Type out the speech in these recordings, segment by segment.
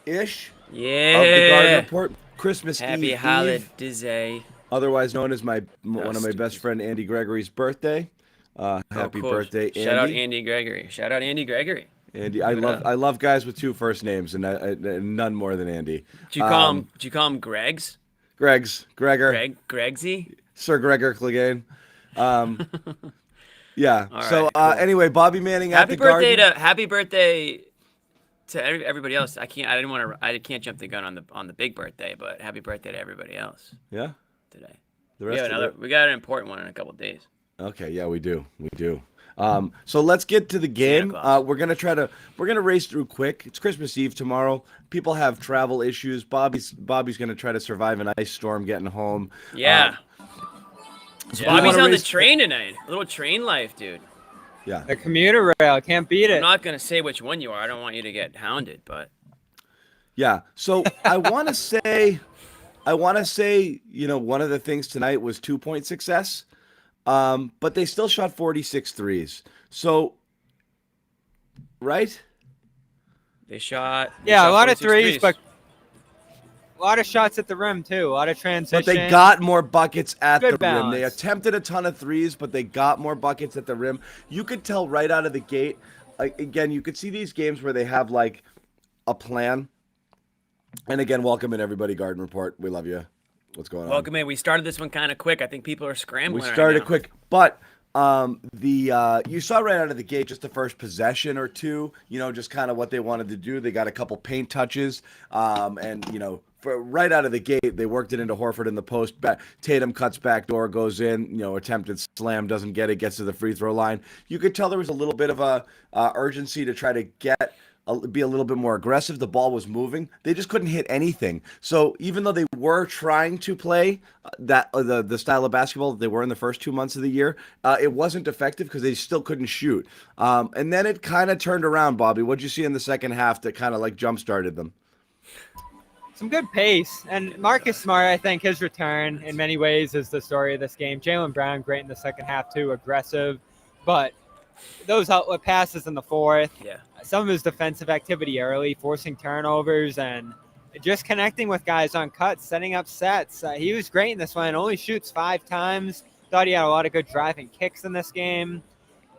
ish Yeah. of the Garden Report. Christmas Happy Eve, holiday. otherwise known as one of my best friend Andy Gregory's birthday. Oh, Happy cool. birthday, Shout out Andy! Andy Gregory. Shout out Andy Gregory. Andy, Give it up. I love guys with two first names, and none more than Andy. Did you call him Greg's? Gregor, Gregsy? Sir Gregor Clegane. Yeah. All So right, cool. anyway, Bobby Manning at the Garden. Happy birthday to everybody else. I can't jump the gun on the big birthday, but happy birthday to everybody else Yeah. today. The rest of it. We got an important one in a couple of days. Okay, yeah, we do. So let's get to the game. We're gonna race through quick. It's Christmas Eve tomorrow. People have travel issues. Bobby's gonna try to survive an ice storm getting home. Yeah. So Bobby's on the train tonight. A little train life, dude. Yeah. The commuter rail, can't beat it. I'm not gonna say which one you are. I don't want you to get hounded, but Yeah. So I want to say, one of the things tonight was 2-point success. But they still shot 46 threes. So, right? they shot. A lot of 46 threes, but a lot of shots at the rim too. A lot of transition. But they got more buckets at the Good rim. balance. They attempted a ton of threes, but they got more buckets at the rim. You could tell right out of the gate. Again, you could see these games where they have like a plan. And again, welcome in everybody, Garden Report. We love you. What's going on? Welcome in. We started this one kind of quick. I think people are scrambling. We started right now. quick, but you saw right out of the gate just the first possession or two. Just kind of what they wanted to do. They got a couple paint touches, and for right out of the gate, they worked it into Horford in the post. Tatum cuts back door, goes in. Attempted slam, doesn't get it, gets to the free throw line. You could tell there was a little bit of a urgency to try to be a little bit more aggressive. The ball was moving. They just couldn't hit anything. So even though they were trying to play the style of basketball that they were in the first 2 months of the year, it wasn't effective because they still couldn't shoot. And then it kind of turned around, Bobby. What'd you see in the second half that kind of like jump-started them? Some good pace. And Marcus Smart, I think his return in many ways is the story of this game. Jaylen Brown, great in the second half too, aggressive. But those outlet passes in the fourth. Yeah. Some of his defensive activity early, forcing turnovers and just connecting with guys on cuts, setting up sets. He was great in this one. Only shoots 5 times. Thought he had a lot of good driving kicks in this game.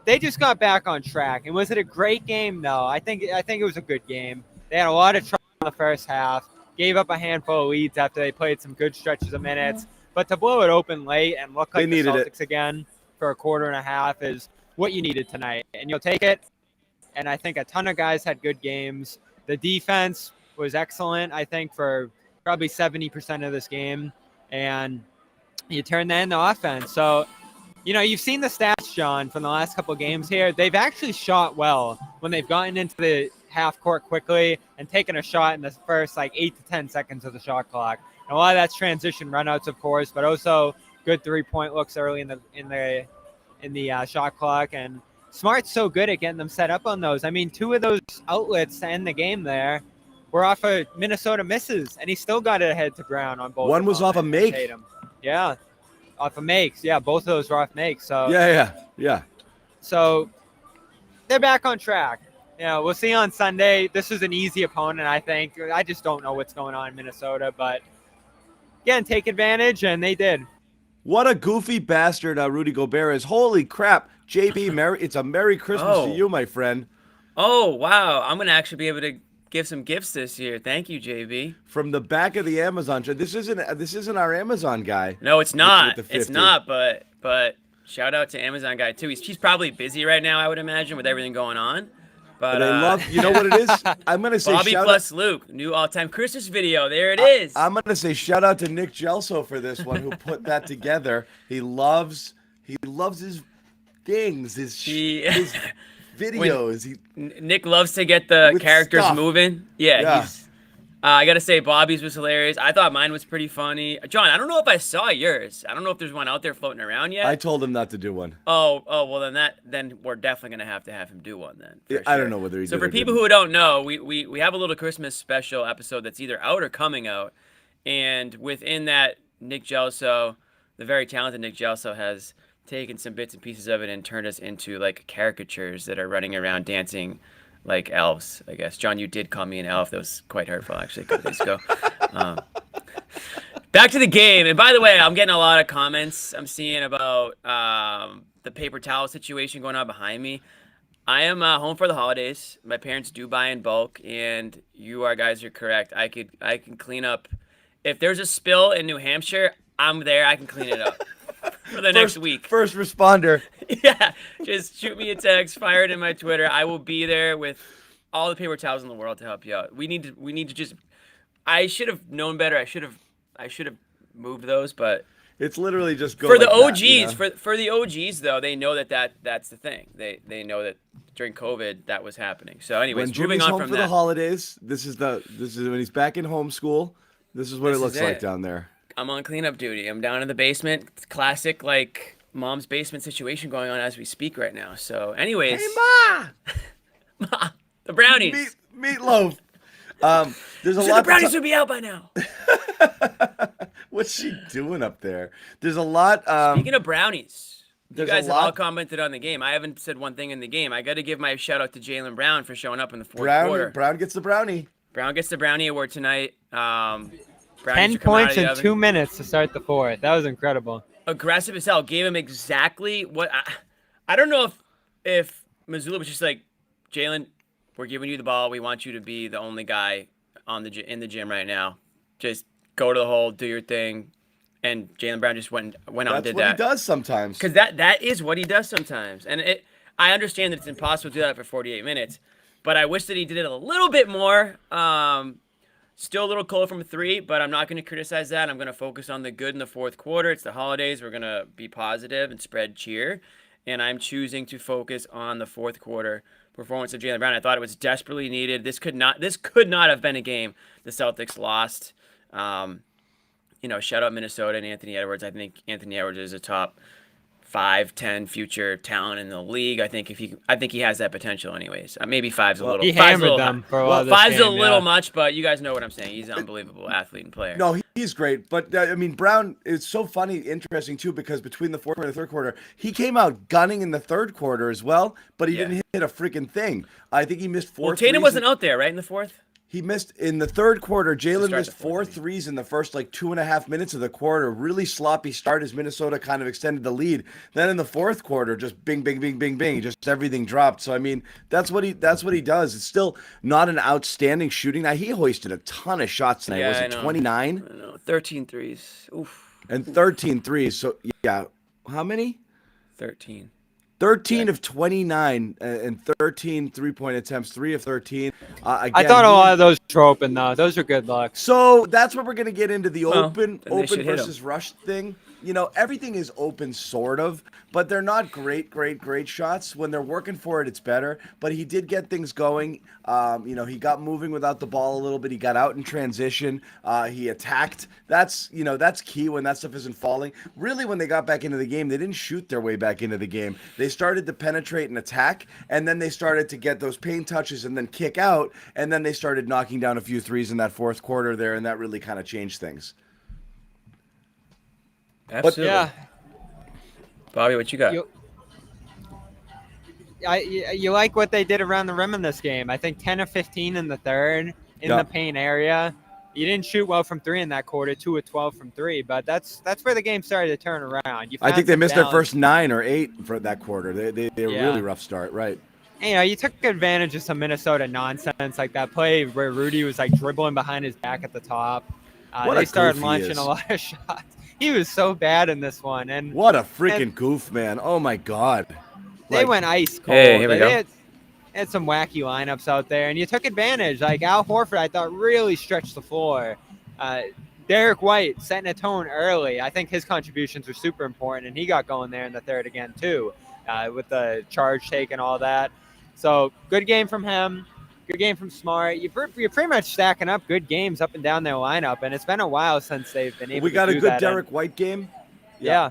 They just got back on track. And was it a great game? No. I think it was a good game. They had a lot of trouble in the first half. Gave up a handful of leads after they played some good stretches of minutes. But to blow it open late and look like the Celtics again for a quarter and a half is what you needed tonight. And you'll take it. And I think a ton of guys had good games. The defense was excellent, I think, for probably 70% of this game. And you turn that into offense. So, you've seen the stats, John, from the last couple of games here. They've actually shot well when they've gotten into the half court quickly and taken a shot in the first 8 to 10 seconds of the shot clock. And a lot of that's transition runouts, of course, but also good 3-point looks early in the shot clock. And Smart's so good at getting them set up on those. I mean, 2 of those outlets to end the game there were off of Minnesota misses, and he still got it ahead to Brown on both. One was off a make. Yeah, off of makes. Yeah, both of those were off makes. So Yeah. So they're back on track. We'll see on Sunday. This is an easy opponent, I think. I just don't know what's going on in Minnesota, but again, take advantage, and they did. What a goofy bastard Rudy Gobert is. Holy crap. JB, it's a Merry Christmas to you, my friend. Oh, wow. I'm going to actually be able to give some gifts this year. Thank you, JB. From the back of the Amazon. This isn't our Amazon guy. No, it's not. With It's not, but shout out to Amazon guy, too. He's probably busy right now, I would imagine, with everything going on. But I love, you know what it is? I'm going to say Bobby plus Luke, new all-time Christmas video. There it is. I'm going to say shout out to Nick Gelso for this one, who put that together. He loves his things, his videos. Nick loves to get the characters stuff. moving. Yeah. I got to say, Bobby's was hilarious. I thought mine was pretty funny. John, I don't know if I saw yours. I don't know if there's one out there floating around yet. I told him not to do one. Oh, well, then we're definitely going to have him do one then. Yeah, sure. I don't know whether he did. So for people who don't know, we have a little Christmas special episode that's either out or coming out. And within that, Nick Gelso, the very talented Nick Gelso, has taken some bits and pieces of it and turned us into caricatures that are running around dancing like elves, I guess. John, you did call me an elf. That was quite hurtful, actually, a couple days ago. Back to the game. And by the way, I'm getting a lot of comments I'm seeing about the paper towel situation going on behind me. I am home for the holidays. My parents do buy in bulk, and guys are correct. I can clean up. If there's a spill in New Hampshire, I'm there. I can clean it up for the next week. First responder. Yeah, just shoot me a text, fire it in my Twitter. I will be there with all the paper towels in the world to help you out. We need to just. I should have known better. I should have moved those, but It's literally just go for the like OGs. that, you know? For the OGs though, they know that's the thing. They know that during COVID that was happening. So, anyways, when moving Jimmy's on home from for that. the holidays, this is when he's back in homeschool. This is what it looks like down there. I'm on cleanup duty. I'm down in the basement. It's classic like mom's basement situation going on as we speak right now. So, anyways, Hey, Ma! Ma, the brownies. Meatloaf. There's a So lot. the brownies would be out by now. What's she doing up there? There's a lot. Speaking of brownies, you there's a guys have lot- all commented on the game. I haven't said one thing in the game. I got to give my shout out to Jaylen Brown for showing up in the fourth quarter. Brown gets the brownie. Brown gets the brownie award tonight. Brownies 10 are coming out points of the in oven. 2 minutes to start the fourth. That was incredible. Aggressive as hell. Gave him exactly what I don't know if Missoula was just like, Jaylen, we're giving you the ball. We want you to be the only guy in the gym right now. Just go to the hole, do your thing. And Jaylen Brown just went on and That's did what that. he does sometimes. Because that is what he does sometimes. And I understand that it's impossible to do that for 48 minutes. But I wish that he did it a little bit more. Still a little cold from 3, but I'm not going to criticize that. I'm going to focus on the good in the fourth quarter. It's the holidays. We're going to be positive and spread cheer. And I'm choosing to focus on the fourth quarter performance of Jaylen Brown. I thought it was desperately needed. This could not have been a game the Celtics lost. Shout out Minnesota and Anthony Edwards. I think Anthony Edwards is a top 5-10 future talent in the league. I think he has that potential anyways. Maybe 5's a little. He 5's a hammered little them high. for a while this 5's a game, little yeah. much, but you guys know what I'm saying. He's an unbelievable athlete and player. No, he's great. But, Brown is so funny, interesting, too, because between the fourth quarter and the third quarter, he came out gunning in the third quarter as well, but he didn't hit a freaking thing. I think he missed 4 Tatum threes wasn't out there, right, in the fourth? He missed in the third quarter. Jaylen missed the fourth 4 threes in the first 2.5 minutes of the quarter. Really sloppy start as Minnesota kind of extended the lead. Then in the fourth quarter, just bing, bing, bing, bing, bing, just everything dropped. So that's what he does. It's still not an outstanding shooting. Now he hoisted a ton of shots tonight. Yeah, Was I it know. 29? I don't know, 13 threes. Oof, And 13 threes. So yeah, how many? 13. 13 of 29 and 13 3-point attempts, 3 of 13. I thought a lot of those were open, though. Those are good looks. So that's where we're going to get into the open then they should hit 'em. versus rush thing. Everything is open sort of, but they're not great shots. When they're working for it, it's better. But he did get things going. He got moving without the ball a little bit. He got out in transition. He attacked. That's key when that stuff isn't falling. Really, when they got back into the game, they didn't shoot their way back into the game. They started to penetrate and attack, and then they started to get those paint touches and then kick out, and then they started knocking down a few threes in that fourth quarter there, and that really kind of changed things. Absolutely. Yeah. Bobby, what you got? You like what they did around the rim in this game. I think 10 of 15 in the third in the paint area. You didn't shoot well from 3 in that quarter, 2 of 12 from 3, but that's where the game started to turn around. I think they missed their balance. first 9 or 8 for that quarter. They were really rough start, right? You took advantage of some Minnesota nonsense, like that play where Rudy was dribbling behind his back at the top. They started launching a lot of shots. He was so bad in this one, and What a freaking goof, man. Oh, my God. they went ice cold. Hey, here we go. They had some wacky lineups out there, and you took advantage. Like Al Horford, I thought really stretched the floor. Derek White setting a tone early. I think his contributions were super important, and he got going there in the third again too, with the charge take and all that. So good game from him. Good game from Smart. You're pretty much stacking up good games up and down their lineup, and it's been a while since they've been able We to got do a good that. Derek White game. Yeah.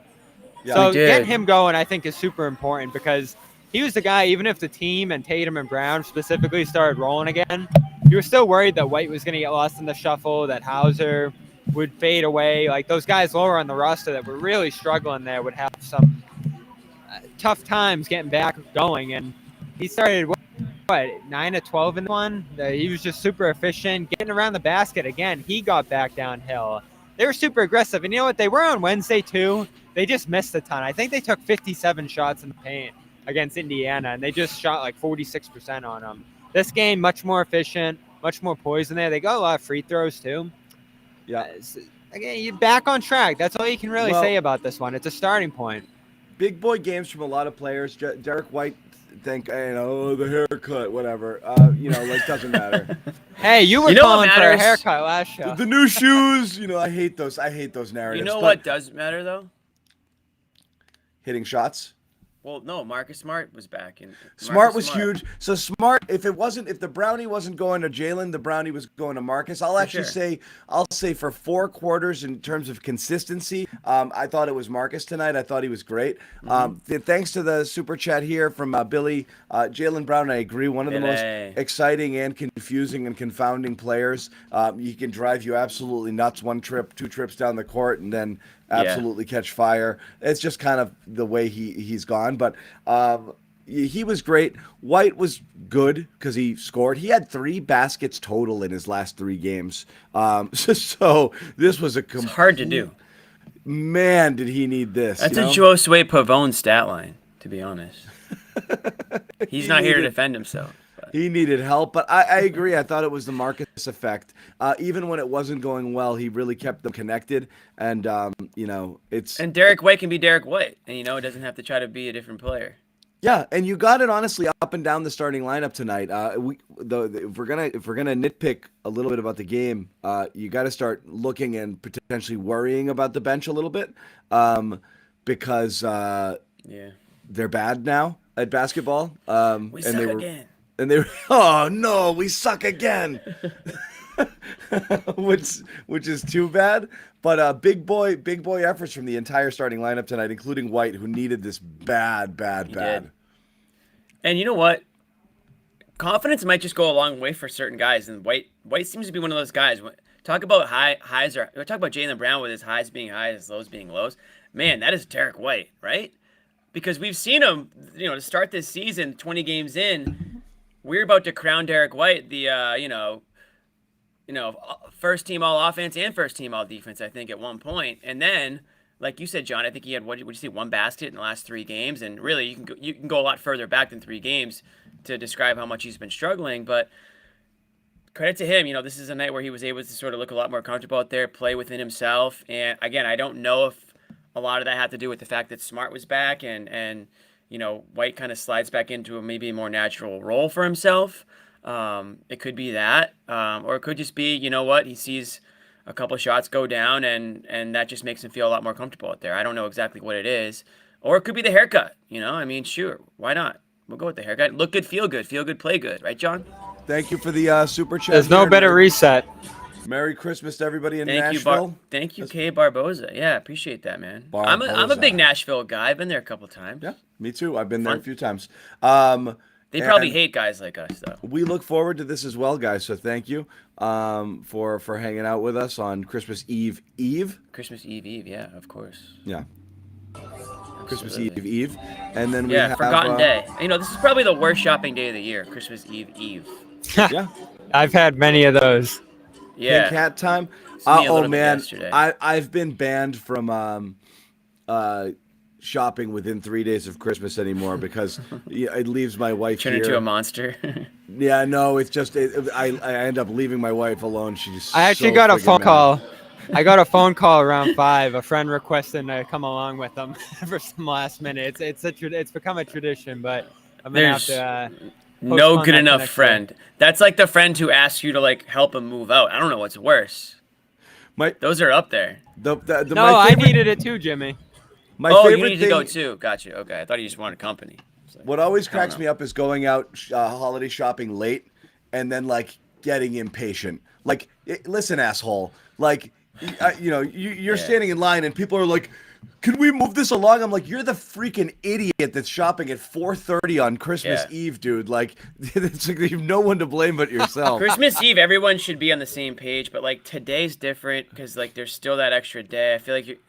Yeah, So we did. getting him going, I think, is super important because he was the guy, even if the team and Tatum and Brown specifically started rolling again, you were still worried that White was going to get lost in the shuffle, that Hauser would fade away. Like those guys lower on the roster that were really struggling there would have some tough times getting back going. And he started what, 9 of 12 in one. He was just super efficient, getting around the basket again. He got back downhill. They were super aggressive, and you know what? They were on Wednesday too. They just missed a ton. I think they took 57 shots in the paint against Indiana, and they just shot like 46% on them. This game, much more efficient, much more poise in there. They got a lot of free throws too. Yeah. Again, you're back on track. That's all you can really say about this one. It's a starting point. Big boy games from a lot of players. Derek White, the haircut, whatever. Doesn't matter. Hey, you were calling for a haircut last show. The new shoes, I hate those. I hate those narratives. You know what does matter though? Hitting shots. Well, no, Marcus Smart was back. Smart was huge. So Smart, if the Brownie wasn't going to Jalen, the Brownie was going to Marcus. I'll say for 4 quarters in terms of consistency, I thought it was Marcus tonight. I thought he was great. Thanks to the super chat here from Billy, Jalen Brown, I agree, one of the most exciting and confusing and confounding players. He can drive you absolutely nuts 1 trip, 2 trips down the court, and then absolutely catch fire. It's just kind of the way he's gone. But he was great. White was good because he scored. He had 3 baskets total in his last 3 games. So this was it's hard to do. Man, did he need this. That's a Josue Pavon stat line, to be honest. He's not here to defend himself. He needed help, but I agree. I thought it was the Marcus effect. Even when it wasn't going well, he really kept them connected. And, And Derek White can be Derek White. And, it doesn't have to try to be a different player. Yeah, and you got it, honestly, up and down the starting lineup tonight. If we're gonna nitpick a little bit about the game, you got to start looking and potentially worrying about the bench a little bit because they're bad now at basketball. We suck again. And they were, oh no, we suck again, which is too bad. But big boy efforts from the entire starting lineup tonight, including White, who needed this bad. Did. And you know what? Confidence might just go a long way for certain guys, and White seems to be one of those guys. Talk about highs, or talk about Jaylen Brown with his highs being highs, his lows being lows. Man, that is Derek White, right? Because we've seen him, to start this season, 20 games in. We're about to crown Derek White the, first team all offense and first team all defense, I think, at one point. And then, like you said, John, I think he had, what did you say, 1 basket in the last 3 games. And really, you can go a lot further back than 3 games to describe how much he's been struggling. But credit to him, this is a night where he was able to sort of look a lot more comfortable out there, play within himself. And again, I don't know if a lot of that had to do with the fact that Smart was back and White kind of slides back into maybe a more natural role for himself. It could be that, or it could just be, he sees a couple shots go down and that just makes him feel a lot more comfortable out there. I don't know exactly what it is. Or it could be the haircut, sure, why not? We'll go with the haircut. Look good, feel good, play good. Right, John? Thank you for the super chat. There's no better reset. Merry Christmas to everybody in Nashville. Thank you, Kay Barboza. Yeah, appreciate that, man. I'm a big Nashville guy. I've been there a couple times. Yeah, me too. I've been there a few times. They probably hate guys like us, though. We look forward to this as well, guys. So thank you for hanging out with us on Christmas Eve. Christmas Eve, yeah, of course. Yeah. Absolutely. Christmas Eve. And then we have forgotten day. This is probably the worst shopping day of the year, Christmas Eve. Yeah. I've had many of those. Yeah. Pink hat time. Man, yesterday. I've been banned from shopping within 3 days of Christmas anymore because it leaves my wife Turn into a monster. Yeah, no, it's just I end up leaving my wife alone. I actually got a phone call. I got a phone call around 5. A friend requesting to come along with them for some last minute. It's become a tradition, but I'm gonna have to. No good enough friend. That's like the friend who asks you to help him move out. I don't know what's worse. Those are up there. I needed it too, Jimmy. You needed to go too. Gotcha. Okay, I thought you just wanted company. What always cracks me up is going out holiday shopping late and then getting impatient. Listen, asshole. You're standing in line and people are like, "Can we move this along?" I'm like, "You're the freaking idiot that's shopping at 4:30 on Christmas Eve, dude." It's like you have no one to blame but yourself. Christmas Eve, everyone should be on the same page, but today's different because there's still that extra day. I feel like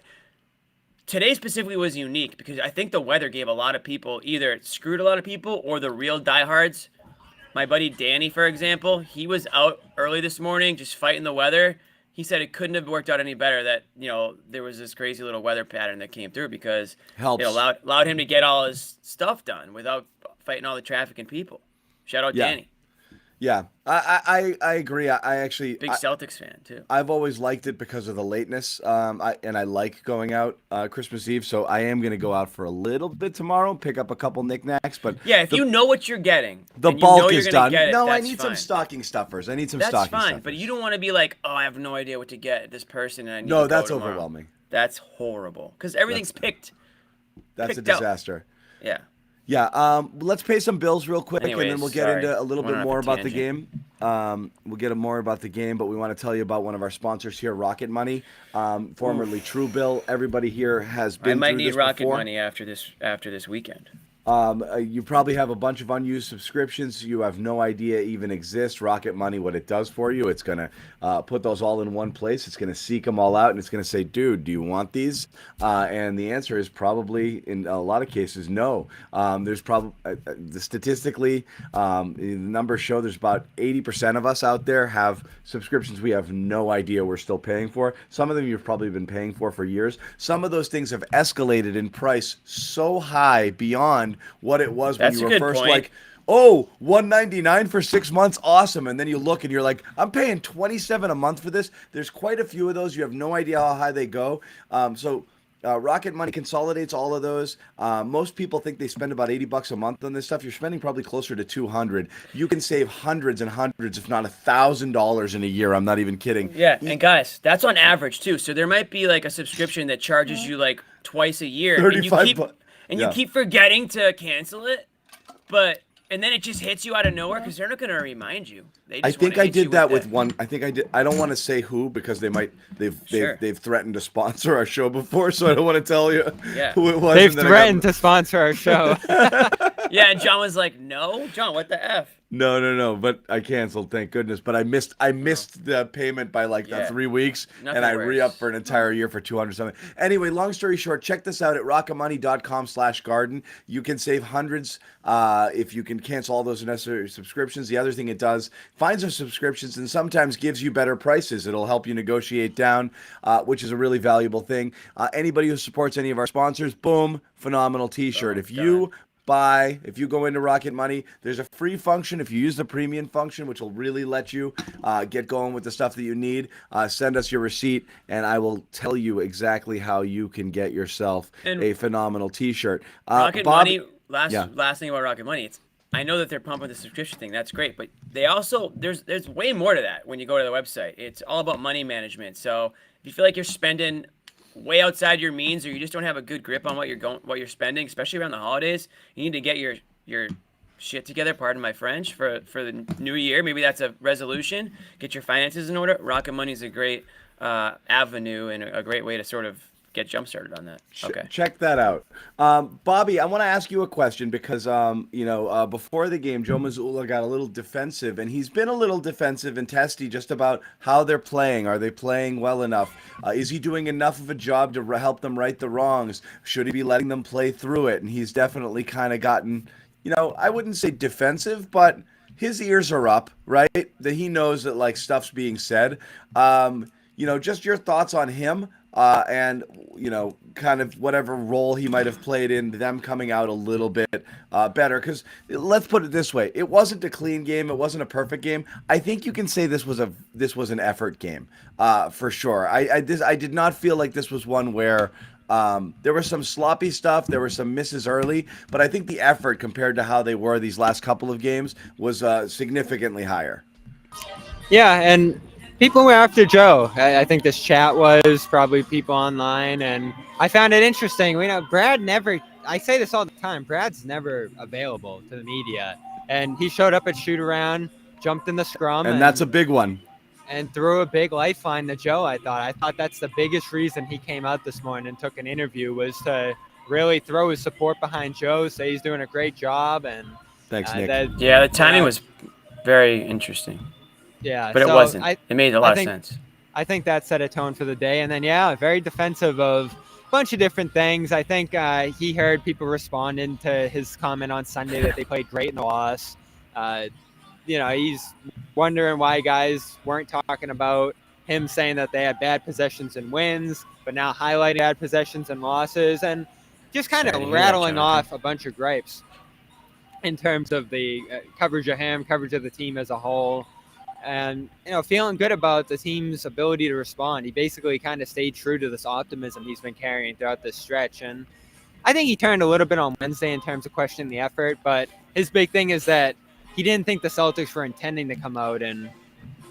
today specifically was unique because I think the weather gave a lot of people either it screwed a lot of people or the real diehards my buddy Danny, for example, he was out early this morning just fighting the weather. He said it couldn't have worked out any better that, there was this crazy little weather pattern that came through because Helps. it allowed him to get all his stuff done without fighting all the traffic and people. Shout out Danny. Yeah, I agree. I actually big Celtics fan too. I've always liked it because of the lateness. I like going out Christmas Eve, so I am going to go out for a little bit tomorrow, pick up a couple knickknacks. But yeah, if you know what you're getting, the and bulk you're is gonna done. get it, No, I that's need fine. some stocking stuffers. I need some That's stocking fine, stuffers. but you don't want to be like, oh, I have no idea what to get this person, and I need to No, go that's tomorrow. overwhelming. That's horrible because everything's picked. That's picked a out. disaster. Yeah. Yeah, let's pay some bills real quick, and Anyways, then we'll get sorry. into a little Went bit off more a about the tangent. game. We'll get more about the game, but we want to tell you about one of our sponsors here, Rocket Money, formerly Truebill. Everybody here has been I might through need this Rocket before. Money after this weekend. You probably have a bunch of unused subscriptions you have no idea even exist. Rocket Money, what it does for you, it's going to put those all in one place. It's going to seek them all out, and it's going to say, dude, do you want these? And the answer is probably, in a lot of cases, no. There's probably, statistically, the numbers show there's about 80% of us out there have subscriptions we have no idea we're still paying for. Some of them you've probably been paying for years. Some of those things have escalated in price so high beyond what it was when That's you a were good first point. like, oh, $199 for 6 months, awesome. And then you look and you're like, I'm paying $27 a month for this. There's quite a few of those. You have no idea how high they go. Rocket Money consolidates all of those. Most people think they spend about $80 a month on this stuff. You're spending probably closer to $200. You can save hundreds and hundreds, if not $1,000 in a year. I'm not even kidding. Yeah, and guys, that's on average too. So there might be like a subscription that charges you like twice a year, and you 35 keep bucks. and Yeah. you keep forgetting to cancel it, and then it just hits you out of nowhere because they're not going to remind you. They I just think wanna I hit you did that with that. one. I think I did. I don't want to say who because Sure. they've threatened to sponsor our show before, so I don't want to tell you Yeah. who it was. They've and then threatened to sponsor our show. Yeah, and John was like, "No, John, what the f?" No. But I canceled, thank goodness. But I missed the payment by like Yeah. 3 weeks, Nothing and I worse. re-upped for an entire year for 200 something. Anyway, long story short, check this out at rocketmoney.com/garden. You can save hundreds if you can cancel all those unnecessary subscriptions. The other thing it does, finds those subscriptions and sometimes gives you better prices. It'll help you negotiate down, which is a really valuable thing. Anybody who supports any of our sponsors, boom, phenomenal T-shirt. Oh, If you go into Rocket Money, there's a free function if you use the premium function, which will really let you get going with the stuff that you need. Send us your receipt, and I will tell you exactly how you can get yourself And a phenomenal T-shirt. Rocket Bobby- Money. Last thing about Rocket Money, I know that they're pumping the subscription thing. That's great, but they also there's way more to that when you go to the website. It's all about money management. So if you feel like you're spending way outside your means, or you just don't have a good grip on what you're spending, especially around the holidays, you need to get your shit together. Pardon my French, for the new year. Maybe that's a resolution. Get your finances in order. Rocket Money is a great avenue and a great way to sort of get jump started on that. Okay. Check that out. Bobby, I want to ask you a question because, before the game, Joe Mazzulla got a little defensive, and he's been a little defensive and testy just about how they're playing. Are they playing well enough? Is he doing enough of a job to help them right the wrongs? Should he be letting them play through it? And he's definitely kind of gotten, I wouldn't say defensive, but his ears are up, right? That he knows that, like, stuff's being said. Just your thoughts on him. And kind of whatever role he might have played in them coming out a little bit better. Because let's put it this way: it wasn't a clean game, it wasn't a perfect game. I think you can say this was an effort game, for sure. I did not feel like this was one where there was some sloppy stuff, there were some misses early, but I think the effort compared to how they were these last couple of games was significantly higher. Yeah, and people were after Joe. I think this chat was probably people online, and I found it interesting. Brad never, I say this all the time, Brad's never available to the media. And he showed up at shoot around, jumped in the scrum. And that's a big one. And threw a big lifeline to Joe, I thought that's the biggest reason he came out this morning and took an interview, was to really throw his support behind Joe, say he's doing a great job. And thanks, Nick. The timing was very interesting. Yeah, but it wasn't. It made a lot of sense. I think that set a tone for the day. And then, very defensive of a bunch of different things. I think he heard people responding to his comment on Sunday that they played great in the loss. he's wondering why guys weren't talking about him saying that they had bad possessions and wins, but now highlighting bad possessions and losses, and just kind of rattling off a bunch of gripes in terms of the coverage of him, coverage of the team as a whole, and feeling good about the team's ability to respond. He basically kind of stayed true to this optimism he's been carrying throughout this stretch, and I think he turned a little bit on Wednesday in terms of questioning the effort, but his big thing is that he didn't think the Celtics were intending to come out and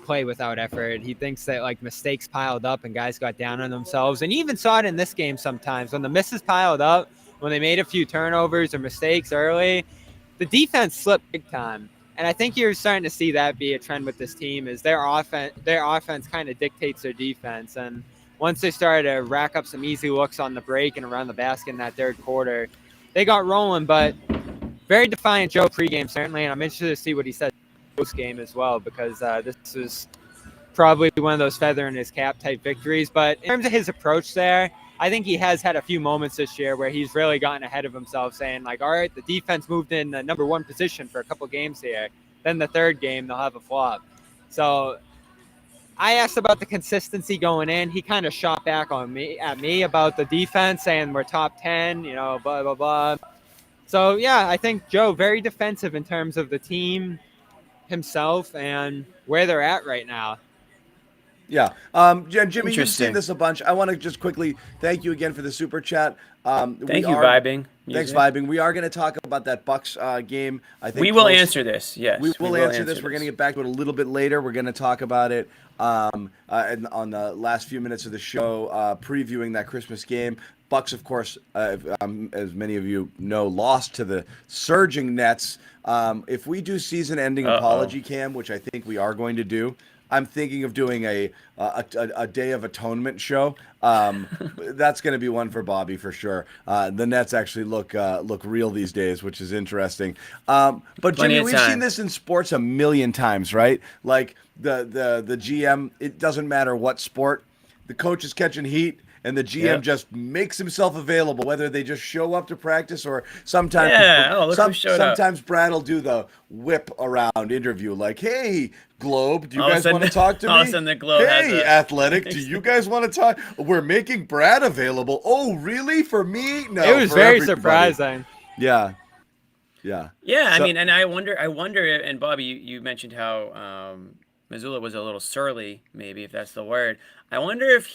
play without effort. He thinks that mistakes piled up and guys got down on themselves. And you even saw it in this game sometimes when the misses piled up, when they made a few turnovers or mistakes early, the defense slipped big time. And I think you're starting to see that be a trend with this team is their offense kind of dictates their defense. And once they started to rack up some easy looks on the break and around the basket in that third quarter, they got rolling, but very defiant Joe pregame, certainly, and I'm interested to see what he said post-game as well, because this is probably one of those feather in his cap type victories. But in terms of his approach there, I think he has had a few moments this year where he's really gotten ahead of himself, saying, all right, the defense moved in the number one position for a couple games here. Then the third game, they'll have a flop. So I asked about the consistency going in. He kind of shot back at me about the defense, saying we're top 10, blah, blah, blah. So, yeah, I think Joe, very defensive in terms of the team, himself, and where they're at right now. Yeah. Jimmy, you've seen this a bunch. I want to just quickly thank you again for the super chat. Thank you, Vibing. Thanks, Vibing. We are going to talk about that Bucks game. I think we will answer this, yes. We will answer this. We're going to get back to it a little bit later. We're going to talk about it on the last few minutes of the show, previewing that Christmas game. Bucks, of course, as many of you know, lost to the surging Nets. If we do season-ending apology cam, which I think we are going to do, I'm thinking of doing a Day of Atonement show. That's going to be one for Bobby for sure. The Nets actually look real these days, which is interesting. But Jimmy, we've seen this in sports a million times, right? Like the GM, it doesn't matter what sport, the coach is catching heat. And the GM just makes himself available, whether they just show up to practice or sometimes. Sometimes Brad will do the whip around interview, like, "Hey, Globe, do you guys want to talk to me? All of a sudden the Globe hey, Athletic, do you guys want to talk? We're making Brad available. Oh, really? For me? No." It was very surprising. Yeah. Yeah. I mean, and I wonder, and Bobby, you mentioned how Mazzulla was a little surly, maybe, if that's the word. I wonder if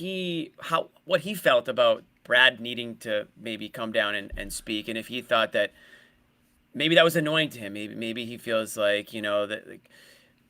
what he felt about Brad needing to maybe come down and speak, and if he thought that maybe that was annoying to him. Maybe he feels like, that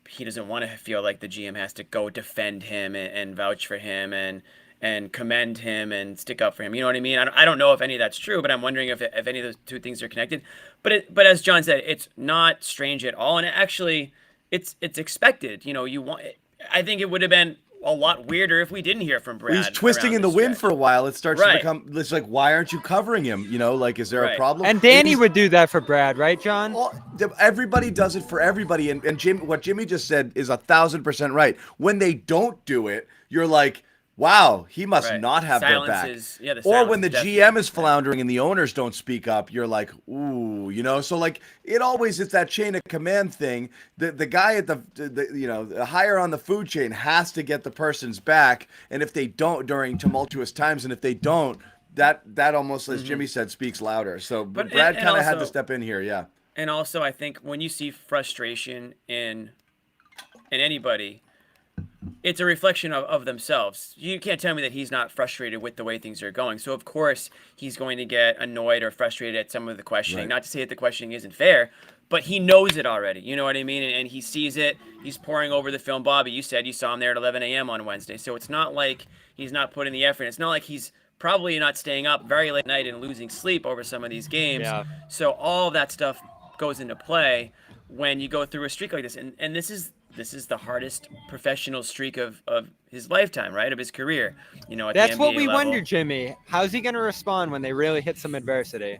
he doesn't want to feel like the GM has to go defend him and vouch for him and commend him and stick up for him. You know what I memean? I don't know if any of that's true, but I'm wondering if any of those two things are connected. But as John said, it's not strange at all, and actually it's expected. I think it would have been a lot weirder if we didn't hear from Brad. He's twisting in the wind for a while. It starts to become, it's like, why aren't you covering him? Is there a problem? And Danny would do that for Brad, right, John? Well, everybody does it for everybody. And Jim, what Jimmy just said is 1,000% right. When they don't do it, you're like, wow, he must not have their back. Or when the GM is floundering and the owners don't speak up, you're like, ooh, So it always is that chain of command thing. The guy at the higher on the food chain has to get the person's back, and if they don't during tumultuous times, and if they don't, that almost, as Jimmy said, speaks louder. So Brad kind of had to step in here, yeah. And also, I think when you see frustration in anybody, it's a reflection of themselves. You can't tell me that he's not frustrated with the way things are going. So, of course, he's going to get annoyed or frustrated at some of the questioning. Right. Not to say that the questioning isn't fair, but he knows it already. You know what I mean? And he sees it. He's poring over the film. Bobby, you said you saw him there at 11 a.m. on Wednesday. So it's not like he's not putting the effort. It's not like he's probably not staying up very late at night and losing sleep over some of these games. Yeah. So all of that stuff goes into play when you go through a streak like this. And this is the hardest professional streak of his lifetime, right? Of his career. At that's the NBA what we level. wonder, Jimmy. How's he going to respond when they really hit some adversity?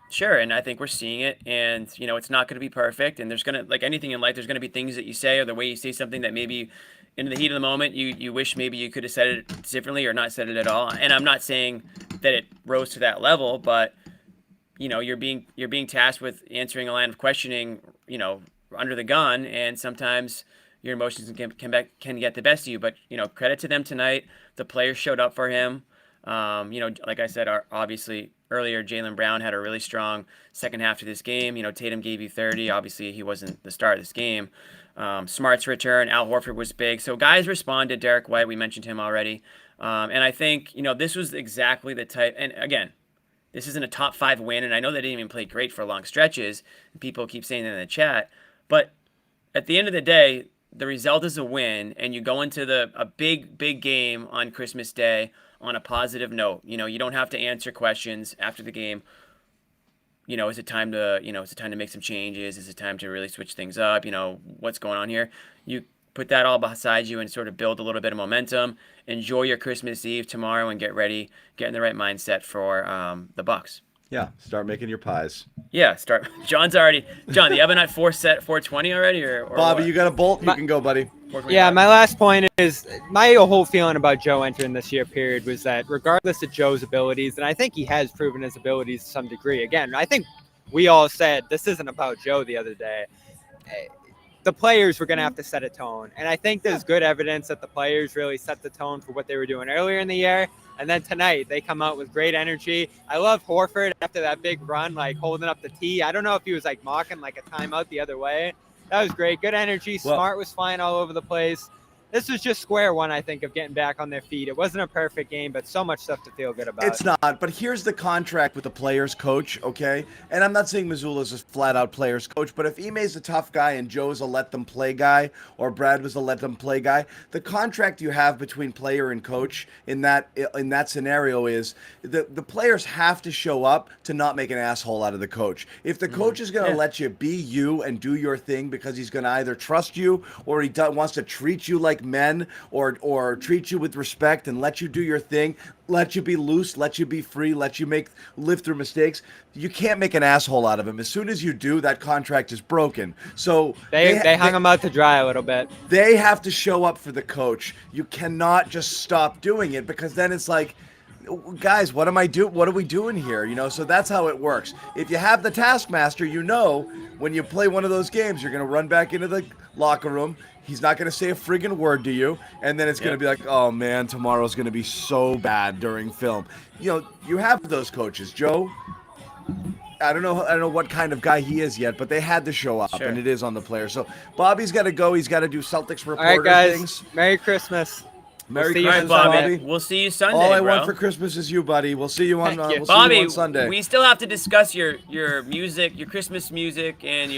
Sure, and I think we're seeing it, and it's not going to be perfect, and there's going to, like anything in life, there's going to be things that you say or the way you say something that maybe in the heat of the moment you wish maybe you could have said it differently or not said it at all. And I'm not saying that it rose to that level, but you're being tasked with answering a line of questioning, under the gun, and sometimes your emotions can get the best of you. But credit to them tonight. The players showed up for him. Like I said, obviously earlier, Jaylen Brown had a really strong second half to this game. Tatum gave you 30. Obviously, he wasn't the star of this game. Smart's return, Al Horford was big. So guys responded. Derek White, we mentioned him already. And I think, this was exactly the type. And again, this isn't a top 5 win. And I know they didn't even play great for long stretches. People keep saying that in the chat. But at the end of the day, the result is a win. And you go into a big, big game on Christmas Day on a positive note. You don't have to answer questions after the game. Is it time to make some changes? Is it time to really switch things up? What's going on here? You put that all beside you and sort of build a little bit of momentum. Enjoy your Christmas Eve tomorrow and get ready, get in the right mindset for the Bucks. Yeah, start making your pies. Yeah, start. John, the oven at 420 already, or Bobby, what? you got a bolt? You can go, buddy. Yeah, my last point is my whole feeling about Joe entering this year period was that regardless of Joe's abilities, and I think he has proven his abilities to some degree. Again, I think we all said this isn't about Joe the other day. The players were going to have to set a tone. And I think there's good evidence that the players really set the tone for what they were doing earlier in the year. And then tonight, they come out with great energy. I love Horford after that big run, like holding up the tee. I don't know if he was like mocking like a timeout the other way. That was great. Good energy. Smart was flying all over the place. This was just square one, I think, of getting back on their feet. It wasn't a perfect game, but so much stuff to feel good about. It's not, but here's the contract with the players coach, okay? And I'm not saying Missoula's a flat-out players coach, but if Ime's a tough guy and Joe's a let-them-play guy or Brad was a let-them-play guy, the contract you have between player and coach in that scenario is the players have to show up to not make an asshole out of the coach. If the coach is going to let you be you and do your thing because he's going to either trust you or he wants to treat you like men or treat you with respect and let you do your thing, let you be loose, let you be free, let you live through mistakes, you can't make an asshole out of him. As soon as you do, that contract is broken. So they hung him out to dry a little bit. They have to show up for the coach. You cannot just stop doing it because then it's like, guys, what are we doing here? So that's how it works. If you have the taskmaster, when you play one of those games, you're going to run back into the locker room. He's not going to say a friggin' word to you. And then it's going to be like, oh, man, tomorrow's going to be so bad during film. You have those coaches. Joe, I don't know what kind of guy he is yet, but they had to show up, and it is on the player. So Bobby's got to go. He's got to do Celtics reporter All right, guys. things. Merry Christmas. Merry Christmas, Bobby. We'll see you Sunday, All I bro. want for Christmas is you, buddy. We'll see you on Bobby, on Sunday. We still have to discuss your music, your Christmas music, and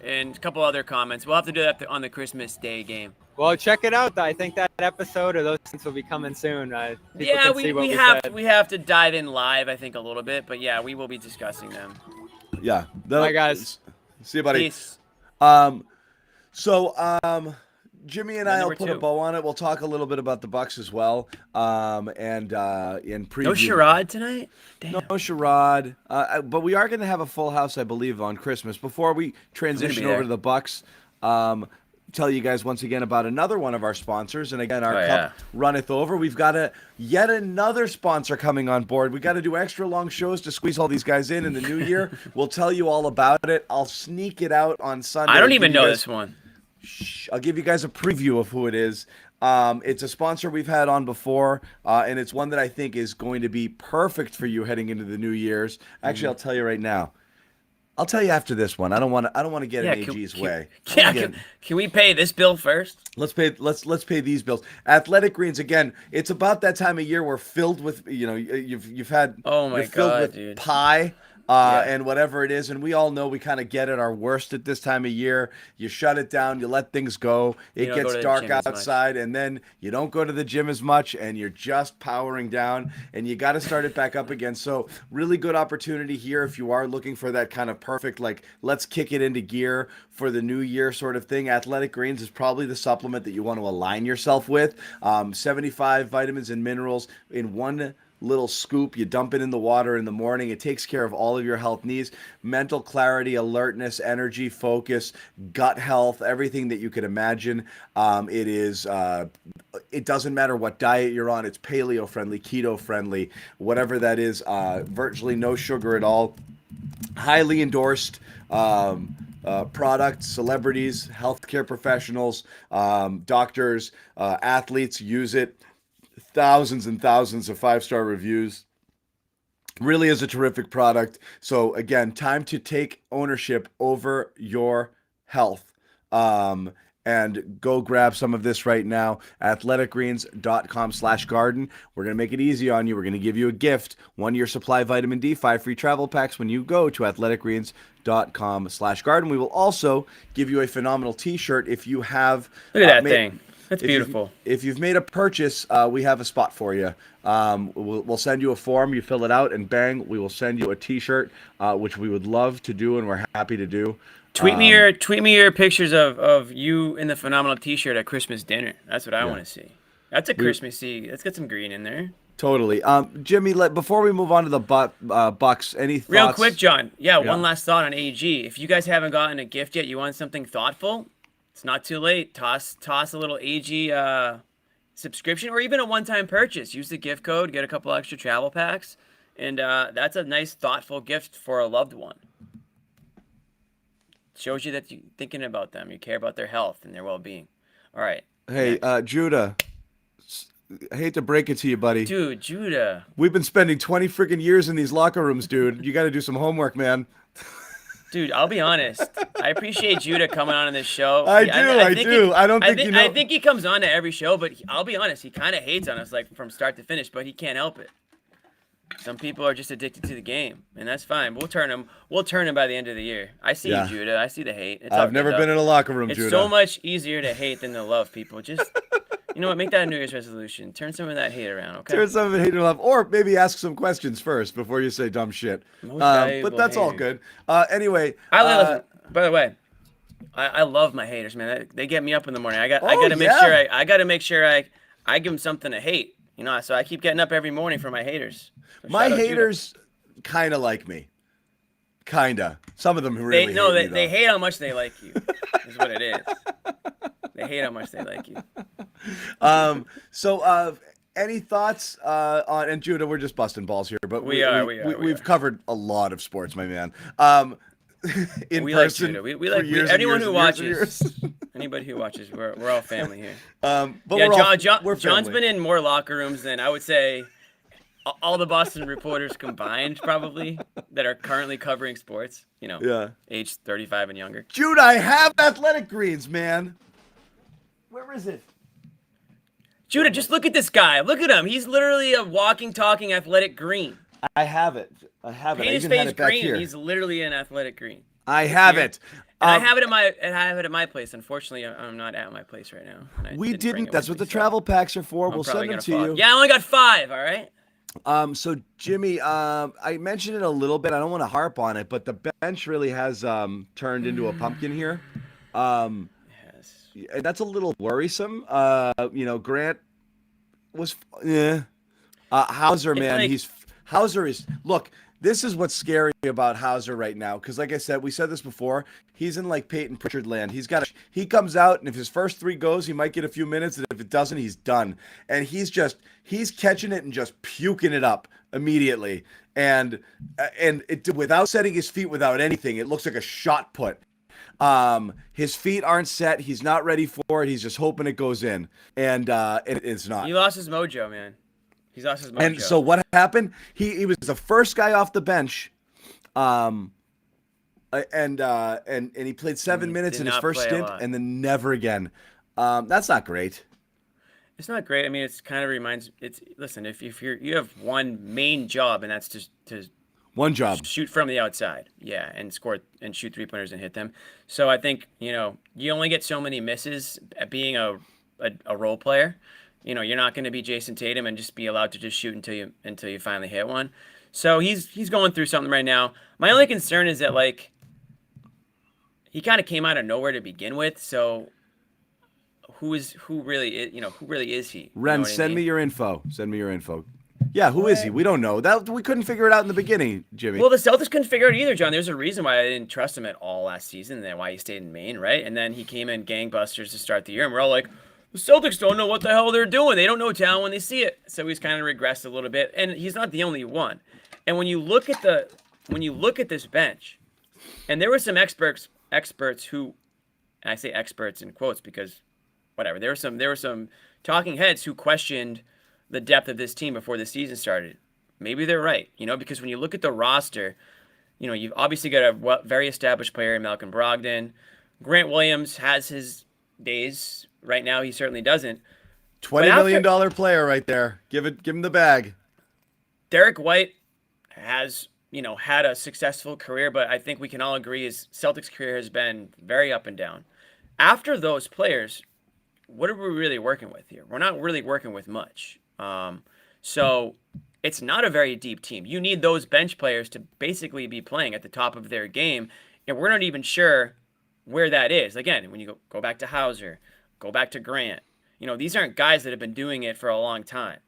a couple other comments. We'll have to do that on the Christmas Day game. Well, check it out. I think that episode of those things will be coming soon. We have to dive in live, I think, a little bit, but yeah, we will be discussing them. Yeah. Bye, guys. See you, buddy. Peace. Jimmy and I will put a bow on it. We'll talk a little bit about the Bucks as well. And in preview. No Sherrod tonight? Damn. No Sherrod. But we are going to have a full house, I believe, on Christmas. Before we transition over to the Bucks, tell you guys once again about another one of our sponsors. And again, our cup runneth over. We've got yet another sponsor coming on board. We got to do extra long shows to squeeze all these guys in the new year. We'll tell you all about it. I'll sneak it out on Sunday. I don't even know this one. I'll give you guys a preview of who it is. It's a sponsor we've had on before, and it's one that I think is going to be perfect for you heading into the New Year's. Actually, I'll tell you right now. I'll tell you after this one. I don't want to get in AG's way. Can we pay this bill first? Let's pay these bills. Athletic Greens, again, it's about that time of year we're filled with, you've had dude. pie. And whatever it is, and we all know we kind of get at our worst at this time of year. You shut it down, you let things go. It gets dark outside, and then you don't go to the gym as much, and you're just powering down, and you got to start it back up again. So really good opportunity here if you are looking for that kind of perfect, like, let's kick it into gear for the new year sort of thing. Athletic Greens is probably the supplement that you want to align yourself with. 75 vitamins and minerals in one little scoop. You dump it in the water in the morning. It takes care of all of your health needs: mental clarity, alertness, energy, focus, gut health, everything that you could imagine. It doesn't matter what diet you're on. It's paleo friendly, keto friendly, whatever that is. Virtually no sugar at all. Highly endorsed product. Celebrities, healthcare professionals, doctors, athletes use it. Thousands and thousands of 5-star reviews. Really is a terrific product. So again, time to take ownership over your health. And go grab some of this right now. athleticgreens.com/garden. We're going to make it easy on you. We're going to give you a gift, 1-year supply of vitamin D, 5 free travel packs when you go to athleticgreens.com/garden. We will also give you a phenomenal t-shirt if you have. Look at that thing. That's beautiful. If you've made a purchase, we have a spot for you. We'll send you a form. You fill it out, and bang, we will send you a t-shirt, which we would love to do, and we're happy to do. Tweet me your pictures of you in the phenomenal t-shirt at Christmas dinner. That's what I want to see. That's a Christmassy. Let's get some green in there. Totally. Jimmy, before we move on to the Bucks, any thoughts? Real quick, John. Yeah, one last thought on AG. If you guys haven't gotten a gift yet, you want something thoughtful, it's not too late. Toss a little AG subscription or even a one-time purchase. Use the gift code, get a couple extra travel packs, and that's a nice, thoughtful gift for a loved one. Shows you that you're thinking about them. You care about their health and their well-being. All right. Hey, Judah, I hate to break it to you, buddy. Dude, Judah. We've been spending 20 freaking years in these locker rooms, dude. You got to do some homework, man. Dude, I'll be honest. I appreciate Judah coming on in this show. I do. I don't think you know. I think he comes on to every show, but I'll be honest. He kind of hates on us, like from start to finish, but he can't help it. Some people are just addicted to the game, and that's fine. We'll turn him by the end of the year. I see you, Judah. I see the hate. I've never been in a locker room, Judah. It's so much easier to hate than to love people. Just, you know what? Make that a New Year's resolution. Turn some of that hate around, okay? Turn some of the hate to love, or maybe ask some questions first before you say dumb shit. But that's all good. Anyway, by the way, I love my haters, man. They get me up in the morning. I got to make sure I give them something to hate. You know, so I keep getting up every morning for my haters. So my haters kind of like me. Kinda. Some of them really they hate how much they like you. Is what it is. They hate how much they like you. So any thoughts on, and Judah, we're just busting balls here, but we've covered a lot of sports, my man. We person, like Judah. We like anyone who watches. Anybody who watches, we're all family here. But yeah, John's been in more locker rooms than I would say all the Boston reporters combined, probably, that are currently covering sports. You know, age 35 and younger. Judah, I have athletic greens, man. Where is it? Judah, just look at this guy. Look at him. He's literally a walking, talking athletic green. I have it. Paint his face green. Here. He's literally an athletic green. I have it. I have it at my place. Unfortunately, I'm not at my place right now. We didn't. That's what the travel packs are for. We'll send them to you. Yeah, I only got 5. All right. So Jimmy, I mentioned it a little bit. I don't want to harp on it, but the bench really has turned into a pumpkin here. And that's a little worrisome. Grant was Hauser, man. Hauser is look. This is what's scary about Hauser right now, because like I said, we said this before. He's in like Peyton Pritchard land. He comes out, and if his first 3 goes, he might get a few minutes, and if it doesn't, he's done. And he's catching it and just puking it up immediately, and without setting his feet, without anything. It looks like a shot put. His feet aren't set. He's not ready for it. He's just hoping it goes in, and it's not. He lost his mojo, man. He's lost his mojo. And so what happened? He was the first guy off the bench, and he played 7 minutes in his first stint, and then never again. That's not great. It's not great. I mean, it's kind of reminds. Listen, if you have one main job, and that's to one job, shoot from the outside, and score and shoot 3-pointers and hit them. So I think you only get so many misses at being a role player. You're not going to be Jason Tatum and just be allowed to just shoot until you finally hit one. So he's going through something right now. My only concern is that he kind of came out of nowhere to begin with. So who really is he? Ren, send me your info. Yeah, who is he? We don't know. That we couldn't figure it out in the beginning, Jimmy. Well, the Celtics couldn't figure it out either, John. There's a reason why I didn't trust him at all last season, and why he stayed in Maine, right? And then he came in gangbusters to start the year, and we're all like, the Celtics don't know what the hell they're doing. They don't know talent when they see it. So he's kind of regressed a little bit, and he's not the only one. And when you look at this bench, and there were some experts experts who, and I say experts in quotes because whatever, there were some talking heads who questioned the depth of this team before the season started. Maybe they're right, because when you look at the roster, you've obviously got a very established player in Malcolm Brogdon. Grant Williams has his days. Right now, he certainly doesn't. $20 million player right there. Give him the bag. Derek White has, had a successful career, but I think we can all agree his Celtics career has been very up and down. After those players, what are we really working with here? We're not really working with much. So it's not a very deep team. You need those bench players to basically be playing at the top of their game, and we're not even sure where that is. Again, when you go back to Hauser, go back to Grant, these aren't guys that have been doing it for a long time.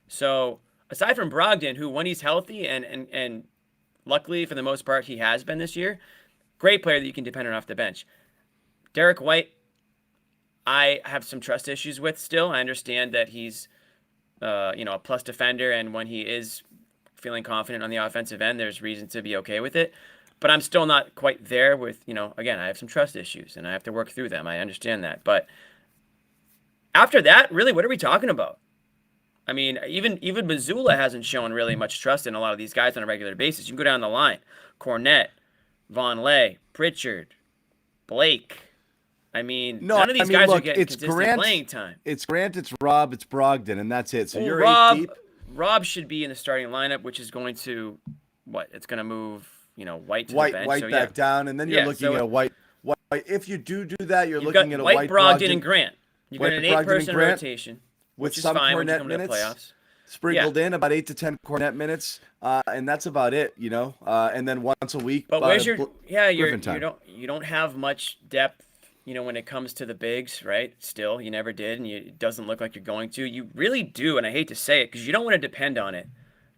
So aside from Brogdon, who when he's healthy and luckily for the most part he has been this year, great player that you can depend on off the bench. Derek White, I have some trust issues with still. I understand that he's a plus defender, and when he is feeling confident on the offensive end, there's reason to be okay with it. But I'm still not quite there with, again, I have some trust issues and I have to work through them. I understand that. But after that, really, what are we talking about? I mean, even Missoula hasn't shown really much trust in a lot of these guys on a regular basis. You can go down the line. Cornette, Vonleh, Pritchard, Blake. I mean, none of these guys are getting consistent playing time. It's Grant, it's Rob, it's Brogdon, and that's it. So you're Rob, 8 deep. Rob should be in the starting lineup, which is going to, it's going to move, White to the bench. White back down, and then you're looking at a White. If you do that, you're looking at a White, Brogdon, and Grant. You've got an 8-person rotation, with which is some fine when you Cornette come to the minutes playoffs. sprinkled in, about 8 to 10 Cornette minutes, and that's about it, and then once a week. But where's you don't have much depth, when it comes to the bigs, right? Still, you never did, and it doesn't look like you're going to. You really do, and I hate to say it because you don't want to depend on it,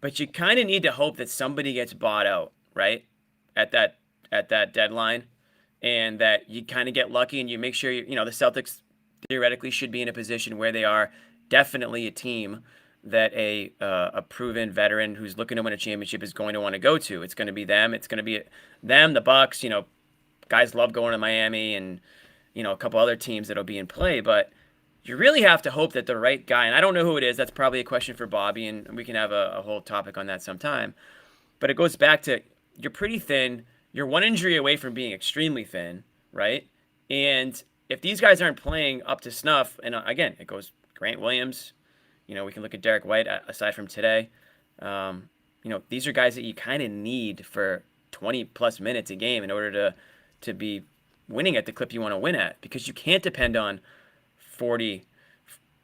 but you kind of need to hope that somebody gets bought out, right? At that deadline, and that you kind of get lucky and you make sure the Celtics theoretically should be in a position where they are definitely a team that a proven veteran who's looking to win a championship is going to want to go to. It's going to be them. It's going to be them, the Bucks. Guys love going to Miami and a couple other teams that'll be in play, but you really have to hope that the right guy, and I don't know who it is. That's probably a question for Bobby, and we can have a whole topic on that sometime. But it goes back to you're pretty thin. You're one injury away from being extremely thin, right? And if these guys aren't playing up to snuff, and again, it goes Grant Williams, we can look at Derek White aside from today. These are guys that you kind of need for 20-plus minutes a game in order to be winning at the clip you want to win at, because you can't depend on 40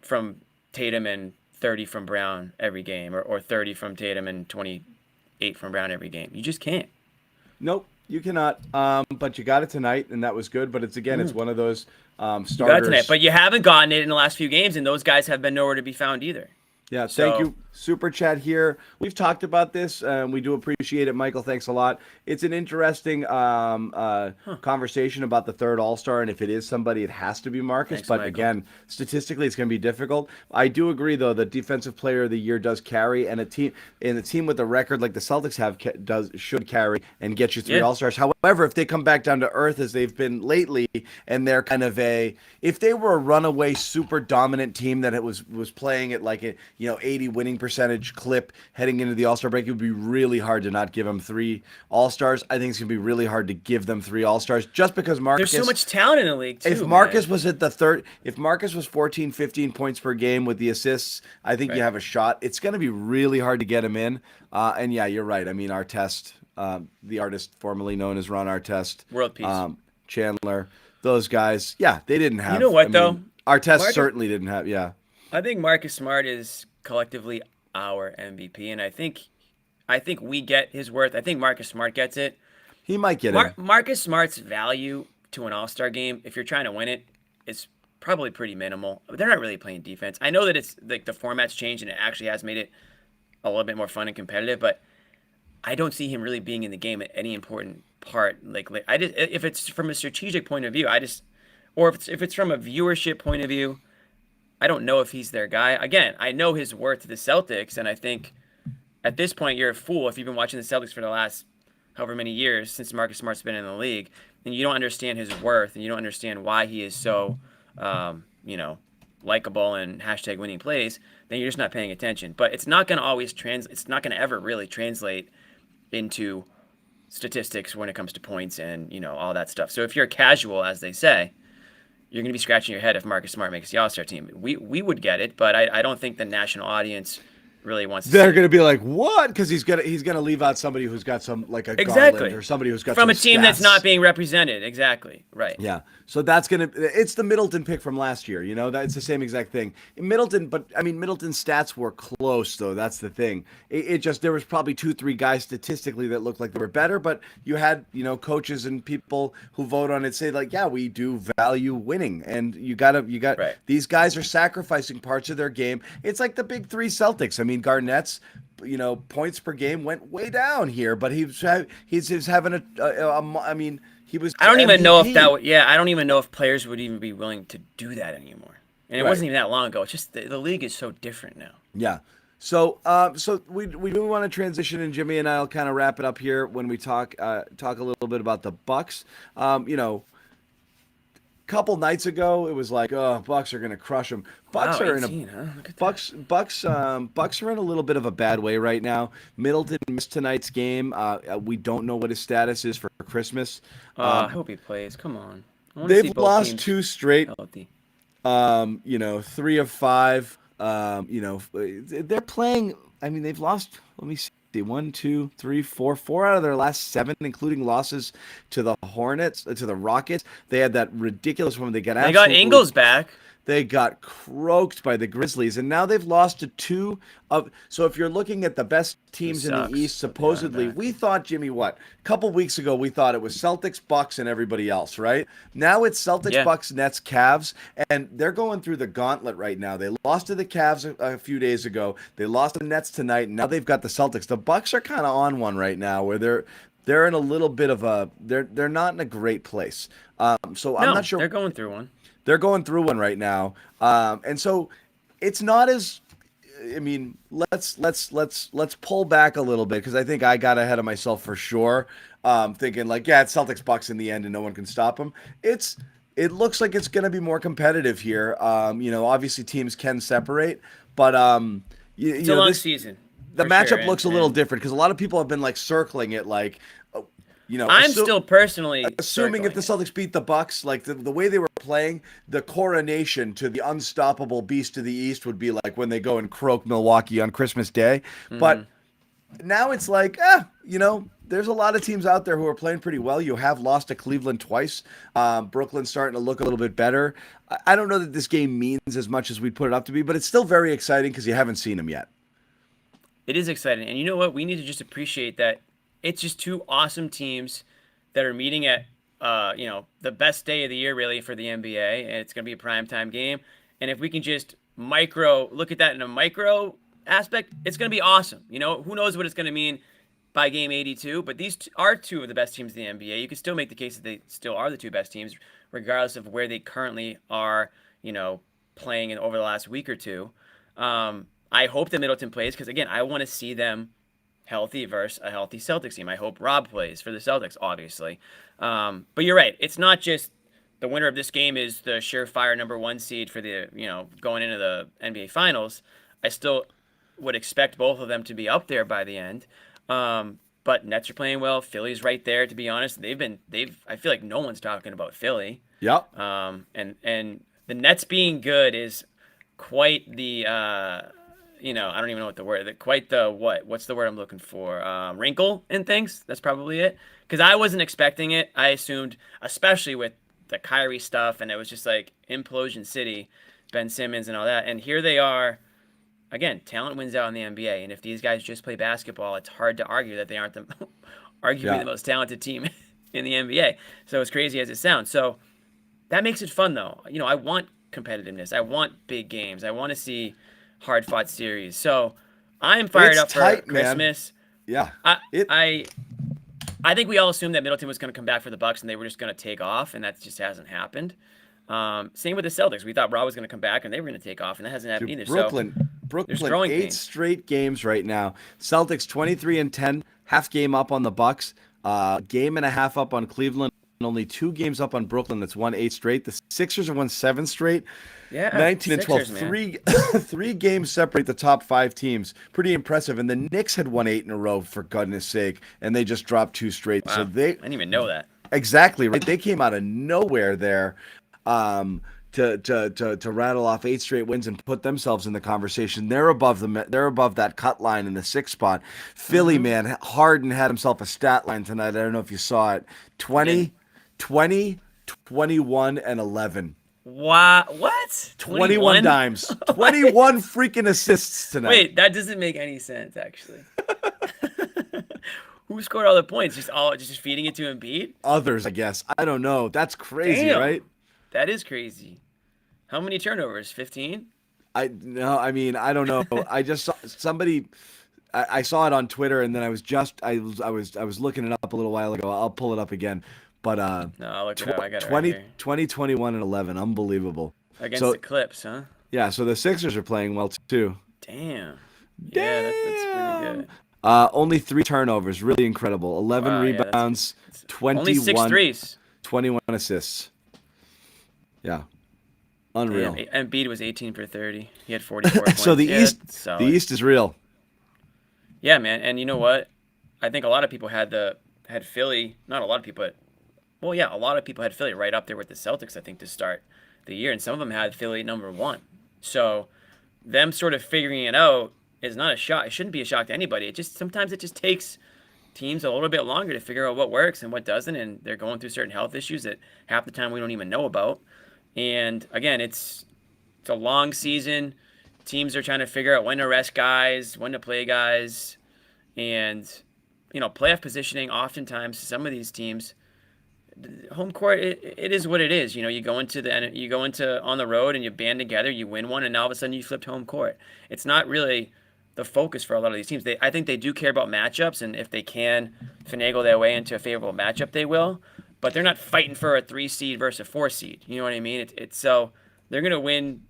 from Tatum and 30 from Brown every game, or 30 from Tatum and 28 from Brown every game. You just can't. Nope, you cannot. But you got it tonight, and that was good. But it's one of those starters. You got it tonight, but you haven't gotten it in the last few games, and those guys have been nowhere to be found either. Yeah, thank you. Super chat here. We've talked about this, and we do appreciate it, Michael. Thanks a lot. It's an interesting conversation about the third All-Star, and if it is somebody, it has to be Marcus. Thanks, but Michael. again, statistically, it's going to be difficult. I do agree, though, that Defensive Player of the Year does carry, and a team with a record like the Celtics have should carry and get you 3 All-Stars. However, if they come back down to earth as they've been lately, and they're kind of if they were a runaway, super dominant team that it was playing at like a 80 winning percentage clip heading into the All-Star break, it would be really hard to not give them 3 All-Stars. I think it's going to be really hard to give them 3 All-Stars just because Marcus... There's so much talent in the league, too. If Marcus was at the third... If Marcus was 14, 15 points per game with the assists, I think you have a shot. It's going to be really hard to get him in. And yeah, you're right. I mean, Artest, the artist formerly known as Ron Artest. World Peace. Chandler, those guys. Yeah, they didn't have... You know what, though? Artest certainly didn't have... Yeah. I think Marcus Smart is collectively our MVP, and I think we get his worth. I think Marcus Smart gets it. He might get it. Marcus Smart's value to an All-Star game, if you're trying to win it, is probably pretty minimal. But they're not really playing defense. I know that it's like the format's changed and it actually has made it a little bit more fun and competitive, but I don't see him really being in the game at any important part. If it's from a strategic point of view, or if it's from a viewership point of view, I don't know if he's their guy. Again, I know his worth to the Celtics, and I think at this point you're a fool if you've been watching the Celtics for the last however many years since Marcus Smart's been in the league. and you don't understand his worth, and you don't understand why he is so, likable and hashtag winning plays, then you're just not paying attention. But it's not going to always translate. It's not going to ever really translate into statistics when it comes to points and all that stuff. So if you're casual, as they say, you're going to be scratching your head if Marcus Smart makes the All-Star team. We would get it, but I don't think the national audience really wants to. They're going to be like, what? Because he's gonna leave out somebody who's got some like a Garland or somebody who's got from some a team stats. That's not being represented. Exactly. Right. Yeah. So it's the Middleton pick from last year. It's the same exact thing. Middleton's stats were close though. That's the thing. It just, there was probably 2-3 guys statistically that looked like they were better, but you had, coaches and people who vote on it say like, yeah, we do value winning, and you got right. These guys are sacrificing parts of their game. It's like the big three Celtics. I mean, Garnett's, points per game went way down here, but he's having he was. I don't even know if MVP. I don't even know if players would even be willing to do that anymore. And it Right. wasn't even that long ago. It's just the league is so different now. Yeah. So we do want to transition, and Jimmy and I'll kind of wrap it up here when we talk a little bit about the Bucks. Couple nights ago, it was like, oh, Bucks are going to crush them. Bucks are 18, huh? Look at that. Bucks are in a little bit of a bad way right now. Middleton missed tonight's game. We don't know what his status is for Christmas. I hope he plays. Come on. I wanna see They've both lost teams 2 straight. healthy. 3 of 5. They're playing. I mean, they've lost. Let me see. 1, 2, 3, 4 out of their last 7, including losses to the Hornets, to the Rockets. They had that ridiculous one. They got Ingles back. They got croaked by the Grizzlies, and now they've lost to 2 of. So if you're looking at the best teams in the East, supposedly, we thought, Jimmy, a couple weeks ago, we thought it was Celtics, Bucks, and everybody else, right? Now it's Celtics, Bucks, Nets, Cavs, and they're going through the gauntlet right now. They lost to the Cavs a few days ago. They lost to the Nets tonight. And now they've got the Celtics. The Bucks are kind of on one right now, where they're in a little bit of a. They're not in a great place. I'm not sure. They're going through one. They're going through one right now, and so it's not as. I mean, let's pull back a little bit, because I think I got ahead of myself for sure, thinking like, it's Celtics Bucks in the end and no one can stop them. It looks like it's going to be more competitive here. Obviously teams can separate, but It's a long season. The matchup looks a little different, because a lot of people have been like circling it like. I'm still personally assuming if the Celtics beat the Bucks, like the way they were playing, the coronation to the unstoppable beast of the East would be like when they go and croak Milwaukee on Christmas Day. Mm-hmm. But now it's like, there's a lot of teams out there who are playing pretty well. You have lost to Cleveland twice. Brooklyn's starting to look a little bit better. I don't know that this game means as much as we'd put it up to be, but it's still very exciting because you haven't seen them yet. It is exciting. And you know what? We need to just appreciate that. It's just 2 awesome teams that are meeting at, the best day of the year, really, for the NBA. And it's going to be a primetime game. And if we can just look at that in a micro aspect, it's going to be awesome. Who knows what it's going to mean by game 82. But these are 2 of the best teams in the NBA. You can still make the case that they still are the 2 best teams, regardless of where they currently are, playing over the last week or 2. I hope that Middleton plays, because, again, I want to see them healthy versus a healthy Celtics team. I hope Rob plays for the Celtics, obviously. But you're right. It's not just the winner of this game is the surefire number 1 seed for the, going into the NBA Finals. I still would expect both of them to be up there by the end. But Nets are playing well. Philly's right there, to be honest. I feel like no one's talking about Philly. Yep. And the Nets being good is quite the I don't even know what the word, what's the word I'm looking for? Wrinkle in things. That's probably it. Because I wasn't expecting it. I assumed, especially with the Kyrie stuff, and it was just like implosion city, Ben Simmons and all that. And here they are. Again, talent wins out in the NBA. And if these guys just play basketball, it's hard to argue that they aren't arguably the most talented team in the NBA. So as crazy as it sounds. So that makes it fun, though. I want competitiveness. I want big games. I want to see hard-fought series. So I'm fired up for Christmas. Man. Yeah. I think we all assumed that Middleton was going to come back for the Bucks and they were just going to take off, and that just hasn't happened. Same with the Celtics. We thought Rob was going to come back and they were going to take off, and that hasn't happened either. Brooklyn, 8 straight games right now. Celtics 23-10, half game up on the Bucks, game and a half up on Cleveland. only 2 games up on Brooklyn. That's won 8 straight. The Sixers have won 7 straight. Yeah, 19 and 12. Sixers, man. Three games separate the top 5 teams. Pretty impressive. And the Knicks had won 8 in a row, for goodness sake, and they just dropped 2 straight. Wow. So I didn't even know that. Exactly right. They came out of nowhere there. To rattle off 8 straight wins and put themselves in the conversation. They're above that cut line in the 6th spot. Philly, man, Harden had himself a stat line tonight. I don't know if you saw it. 20, 21, and 11. Wow, what? 21 dimes. 21 freaking assists tonight. Wait, that doesn't make any sense, actually. Who scored all the points? Just feeding it to Embiid? Others, I guess. I don't know. That's crazy, Damn. right? That is crazy. How many turnovers? 15? I don't know. I just saw somebody. I saw it on Twitter, and then I was looking it up a little while ago. I'll pull it up again. But No, I'll look it up. I got it 20, right here. 20, 21, and 11. Unbelievable. Against the Clips, huh? Yeah, so the Sixers are playing well too. Damn. Yeah, that's pretty good. Only 3 turnovers. Really incredible. 11 Wow, yeah, rebounds. that's 21. Only 6 threes. 21 assists. Yeah. Unreal. And Embiid was 18 for 30. He had 44 points. So the Yeah, that's solid. the East is real. Yeah, man. And you know what? I think a lot of people had Philly. Not a lot of people, but a lot of people had Philly right up there with the Celtics, I think, to start the year, and some of them had Philly number 1. So them sort of figuring it out is not a shock. It shouldn't be a shock to anybody. Sometimes it just takes teams a little bit longer to figure out what works and what doesn't, and they're going through certain health issues that half the time we don't even know about. And again, it's a long season. Teams are trying to figure out when to rest guys, when to play guys, and playoff positioning. Oftentimes, some of these teams, home court, it is what it is. You go into on the road and you band together, you win one, and now all of a sudden you flipped home court. It's not really the focus for a lot of these teams. I think they do care about matchups, and if they can finagle their way into a favorable matchup, they will. But they're not fighting for a 3 seed versus a 4 seed. You know what I mean? It's so they're going to win,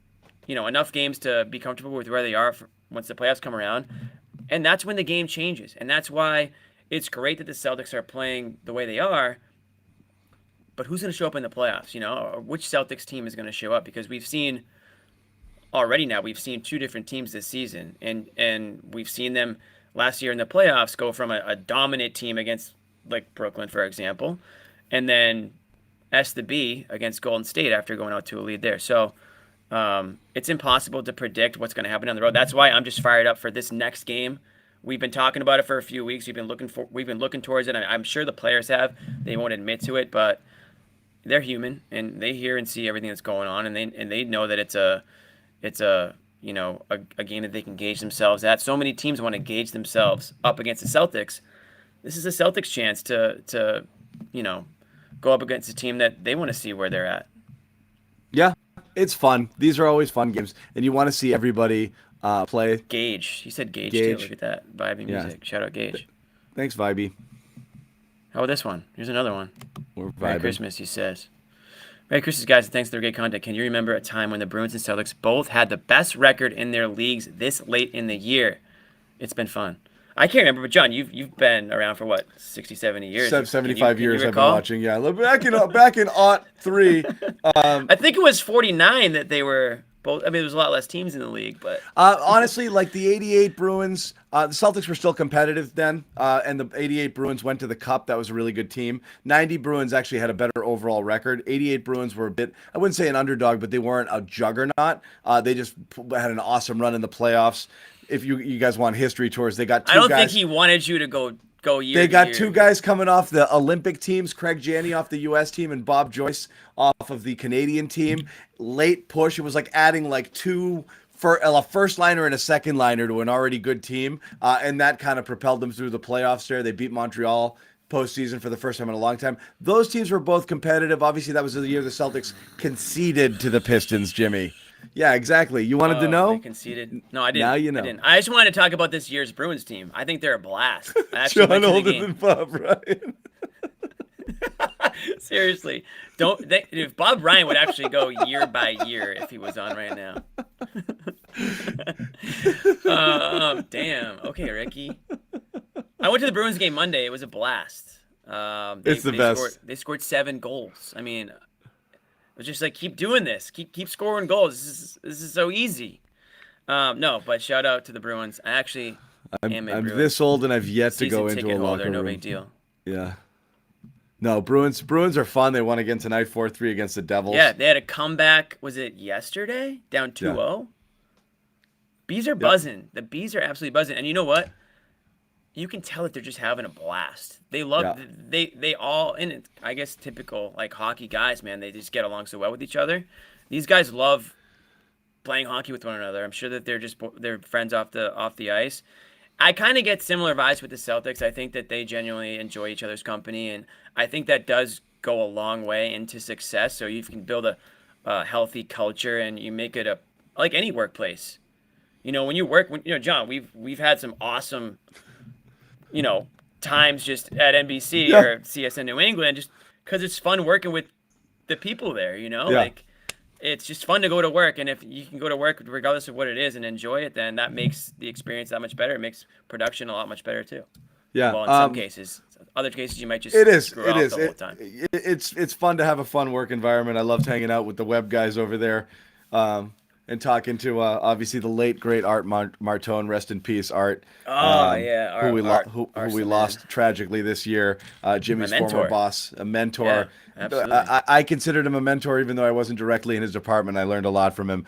enough games to be comfortable with where they are once the playoffs come around, and that's when the game changes. And that's why it's great that the Celtics are playing the way they are. But who's going to show up in the playoffs? Or which Celtics team is going to show up? Because we've seen 2 different teams this season, and we've seen them last year in the playoffs go from a dominant team against like Brooklyn, for example, and then S to B against Golden State after going out to a lead there. So it's impossible to predict what's going to happen on the road. That's why I'm just fired up for this next game. We've been talking about it for a few weeks. We've been looking towards it. I'm sure the players have. They won't admit to it, but they're human and they hear and see everything that's going on, and they know that it's a game that they can gauge themselves at. So many teams want to gauge themselves up against the Celtics. This is a Celtics chance to go up against a team that they want to see where they're at. Yeah, it's fun. These are always fun games, and you want to see everybody play. Gage. He said Gage too. Look at that. Vibey music. Shout out Gage. Thanks, Vibey. How about this one? Here's another one. We're vibing. Merry Christmas, he says. Merry Christmas, guys, and thanks for their great content. Can you remember a time when the Bruins and Celtics both had the best record in their leagues this late in the year? It's been fun. I can't remember, but John, you've been around for what, 60, 70 years? 75 years I've been watching. Yeah, back in 03. I think it was 49 that they were both. I mean, there was a lot less teams in the league, but honestly, like the 88 Bruins, the Celtics were still competitive then, and the 88 Bruins went to the Cup. That was a really good team. 90 Bruins actually had a better overall record. 88 Bruins were a bit, I wouldn't say an underdog, but they weren't a juggernaut. They just had an awesome run in the playoffs. If you guys want history tours, they got 2 guys. I don't think he wanted you to go year. They got 2 guys coming off the Olympic teams, Craig Janney off the U.S. team and Bob Joyce off of the Canadian team. Late push. It was like adding like 2 for a first liner and a second liner to an already good team, and that kind of propelled them through the playoffs there. They beat Montreal postseason for the first time in a long time. Those teams were both competitive. Obviously, that was the year the Celtics conceded to the Pistons, Jimmy. Yeah, exactly. You wanted to know? They conceded. No, I didn't. Now you know. I didn't. I just wanted to talk about this year's Bruins team. I think they're a blast. I actually John went to the older game. than Bob Ryan. Seriously, if Bob Ryan would actually go year by year if he was on right now. Damn. Okay, Ricky. I went to the Bruins game Monday. It was a blast. It's the best. They scored 7 goals. I mean, it was just like, keep doing this. Keep scoring goals. This is so easy. No, but shout out to the Bruins. I actually am a I'm Bruins this old and I've yet to season go into ticket a locker holder. room. No big deal. Yeah. No, Bruins are fun. They won again tonight, 4-3 against the Devils. Yeah, they had a comeback. Was it yesterday? Down 2-0. Bees are buzzing. The Bees are absolutely buzzing. And you know what? You can tell that they're just having a blast. They love they all, and it's, I guess, typical like hockey guys, man. They just get along so well with each other. These guys love playing hockey with one another. I'm sure that they're friends off the ice. I kind of get similar vibes with the Celtics. I think that they genuinely enjoy each other's company, and I think that does go a long way into success. So you can build a healthy culture, and you make it like any workplace. You know, when you work, John, we've had some awesome, times just at NBC or CSN New England, just because it's fun working with the people there. Like it's just fun to go to work, and if you can go to work regardless of what it is and enjoy it, then that makes the experience that much better. It makes production a lot much better too. Yeah. Well, in some cases, other cases you might just screw off the whole time. It's fun to have a fun work environment. I loved hanging out with the web guys over there, and talking to obviously the late great Art Martone, rest in peace, Art. Art, who we lost tragically this year. Jimmy's former boss, a mentor. Yeah, absolutely. I considered him a mentor, even though I wasn't directly in his department. I learned a lot from him.